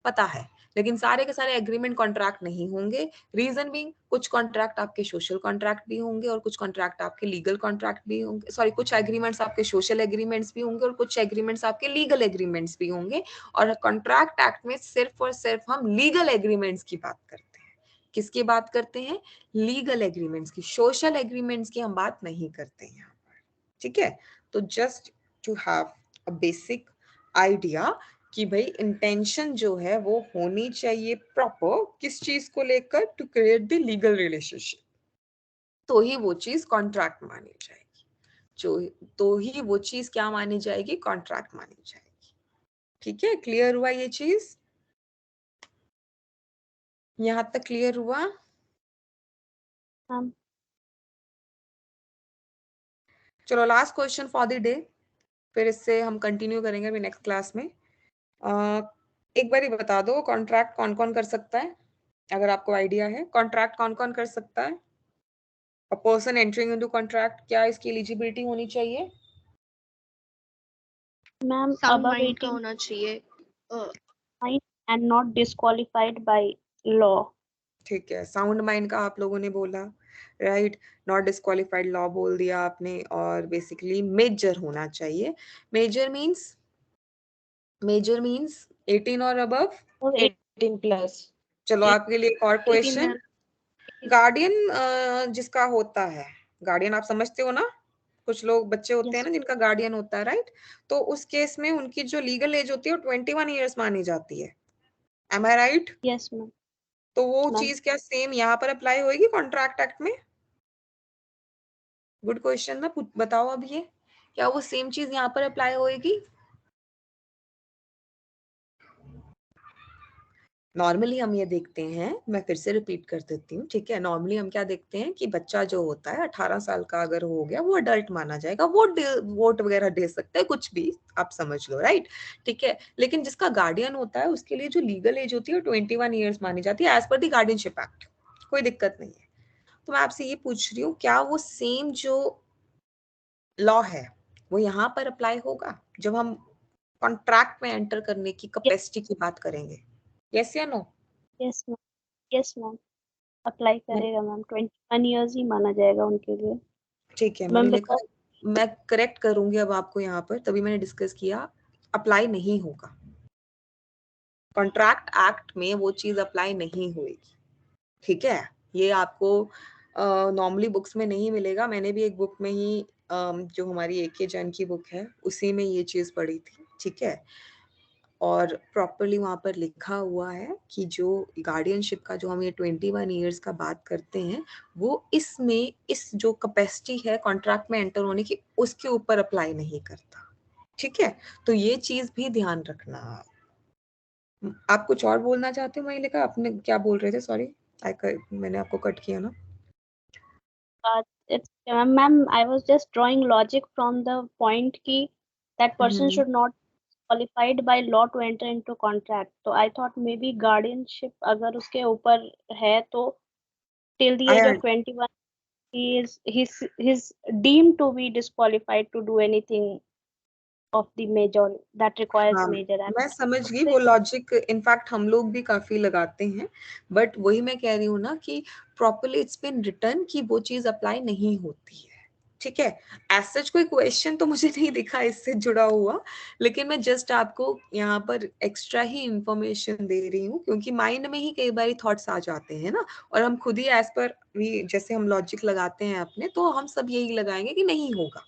पता है, लेकिन सारे के सारे एग्रीमेंट कॉन्ट्रैक्ट नहीं होंगे। रीजन बीइंग, कुछ कॉन्ट्रैक्ट आपके सोशल कॉन्ट्रैक्ट भी होंगे और कुछ कॉन्ट्रैक्ट आपके लीगल कॉन्ट्रैक्ट भी होंगे, सॉरी, कुछ एग्रीमेंट्स आपके सोशल एग्रीमेंट्स भी होंगे और कुछ एग्रीमेंट्स आपके लीगल एग्रीमेंट्स भी होंगे। और कॉन्ट्रैक्ट एक्ट में सिर्फ और सिर्फ हम लीगल एग्रीमेंट्स की बात करते हैं। किसकी बात करते हैं? लीगल एग्रीमेंट्स की, सोशल एग्रीमेंट्स की हम बात नहीं करते हैं यहाँ पर, ठीक है। तो just to have a basic idea कि भाई इंटेंशन जो है वो होनी चाहिए प्रॉपर, किस चीज को लेकर, to create the legal relationship, तो ही वो चीज कॉन्ट्रैक्ट मानी जाएगी, जो तो ही वो चीज क्या मानी जाएगी? कॉन्ट्रैक्ट मानी जाएगी, ठीक है। क्लियर हुआ ये चीज? यहां तक क्लियर हुआ? मैम चलो last question for the day, फिर इससे हम कंटिन्यू करेंगे अभी नेक्स्ट क्लास में। एक बार ही बता दो, कॉन्ट्रैक्ट कौन कौन कर सकता है? अगर आपको आइडिया है, कॉन्ट्रैक्ट कौन कौन कर सकता है? A person entering into contract, क्या इसकी एलिजिबिलिटी होनी चाहिए? मैम साउंड अबव माइंड का 18 होना चाहिए। And not disqualified by law. ठीक है, साउंड माइंड का आप लोगों ने बोला, राइट। नॉट डिस्क्वालिफाइड लॉ बोल दिया आपने, और बेसिकली मेजर होना चाहिए। मेजर मींस, मेजर मींस 18 और अबव। 18 प्लस। चलो आपके लिए एक और 18 क्वेश्चन, मैम। गार्डियन जिसका होता है, गार्डियन आप समझते हो ना, कुछ लोग बच्चे होते हैं यस ना जिनका गार्डियन होता है, राइट। तो उस केस में उनकी जो लीगल एज होती है वो 21 ईयर्स मानी जाती है, एम आई राइट? Yes ma'am. तो वो मैम चीज क्या सेम यहाँ पर अप्लाई होगी कॉन्ट्रैक्ट एक्ट में? गुड क्वेश्चन ना, बताओ अब ये, क्या वो सेम चीज यहाँ पर अप्लाई होएगी? नॉर्मली हम ये देखते हैं, मैं फिर से रिपीट कर देती हूँ, ठीक है। नॉर्मली हम क्या देखते हैं कि बच्चा जो होता है 18 साल का अगर हो गया, वो अडल्ट माना जाएगा, वोट वगैरह दे सकता है, कुछ भी आप समझ लो, राइट, ठीक है। लेकिन जिसका गार्डियन होता है उसके लिए जो लीगल एज होती है 21 ईयर्स मानी जाती है as per the guardianship act, कोई दिक्कत नहीं है। तो मैं आपसे ये पूछ रही हूँ, क्या वो सेम जो लॉ है वो यहाँ पर अप्लाई होगा जब हम कॉन्ट्रैक्ट में एंटर करने की कैपेसिटी की बात करेंगे? यस या no? Yes ma'am. Yes ma'am, apply करेगा मैम। 21 ईयर्स ही माना जाएगा उनके लिए। ठीक है, मैंने मैम लिखा, बिकॉज मैं करेक्ट करूंगी अब आपको यहाँ पर, तभी मैंने डिस्कस किया, अप्लाई नहीं होगा, कॉन्ट्रैक्ट एक्ट में वो चीज अप्लाई नहीं होगी, ठीक है। ये आपको नॉर्मली बुक्स में नहीं मिलेगा, मैंने भी एक बुक में ही जो हमारी AK जैन की बुक है उसी में ये चीज पढ़ी थी, ठीक है। और प्रॉपरली वहाँ पर लिखा हुआ है कि जो गार्डियनशिप का जो हम ये 21 ईयर्स का बात करते हैं वो इसमें इस जो कैपेसिटी है कॉन्ट्रैक्ट में एंटर होने की उसके ऊपर अप्लाई नहीं करता। ठीक है, तो ये चीज भी ध्यान रखना। आप कुछ और बोलना चाहते हो महिलिका? आपने क्या बोल रहे थे? सॉरी, मैंने आपको कट किया ना। It's ma'am, I was just drawing logic from the point कि that person should not qualified by law to enter into contract. तो I thought maybe guardianship अगर उसके ऊपर है तो till the age of 21 he's deemed to be disqualified to do anything of the major that requires हाँ, major act. मैं समझ गई वो लॉजिक। इनफैक्ट हम लोग भी काफी लगाते हैं, बट वही मैं कह रही हूँ ना कि प्रॉपरली इट्स बीन रिटर्न कि वो चीज अप्लाई नहीं होती है। ठीक है, एज सच कोई क्वेश्चन तो मुझे नहीं दिखा इससे जुड़ा हुआ, लेकिन मैं जस्ट आपको यहाँ पर एक्स्ट्रा ही इंफॉर्मेशन दे रही हूँ क्योंकि माइंड में ही कई बार थॉट्स आ जाते हैं ना, और हम खुद ही एज पर जैसे हम लॉजिक लगाते हैं अपने, तो हम सब यही लगाएंगे कि नहीं होगा,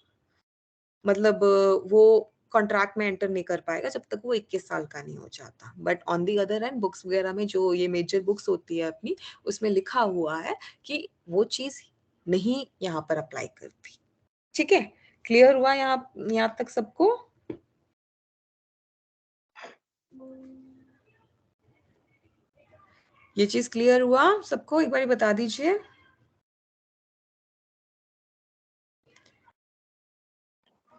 मतलब वो कॉन्ट्रैक्ट में एंटर नहीं कर पाएगा जब तक वो 21 साल का नहीं हो जाता। But on the other hand books वगैरह में जो ये मेजर बुक्स होती है अपनी, उसमें लिखा हुआ है कि वो चीज नहीं यहाँ पर अप्लाई करती। ठीक है, क्लियर हुआ यहाँ तक सबको? ये चीज क्लियर हुआ सबको? एक बार बता दीजिए।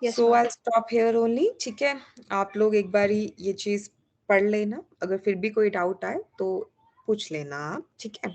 सो आई स्टॉप हियर ओनली। ठीक है, आप लोग एक बार ये चीज पढ़ लेना, अगर फिर भी कोई डाउट आए तो पूछ लेना आप। ठीक है।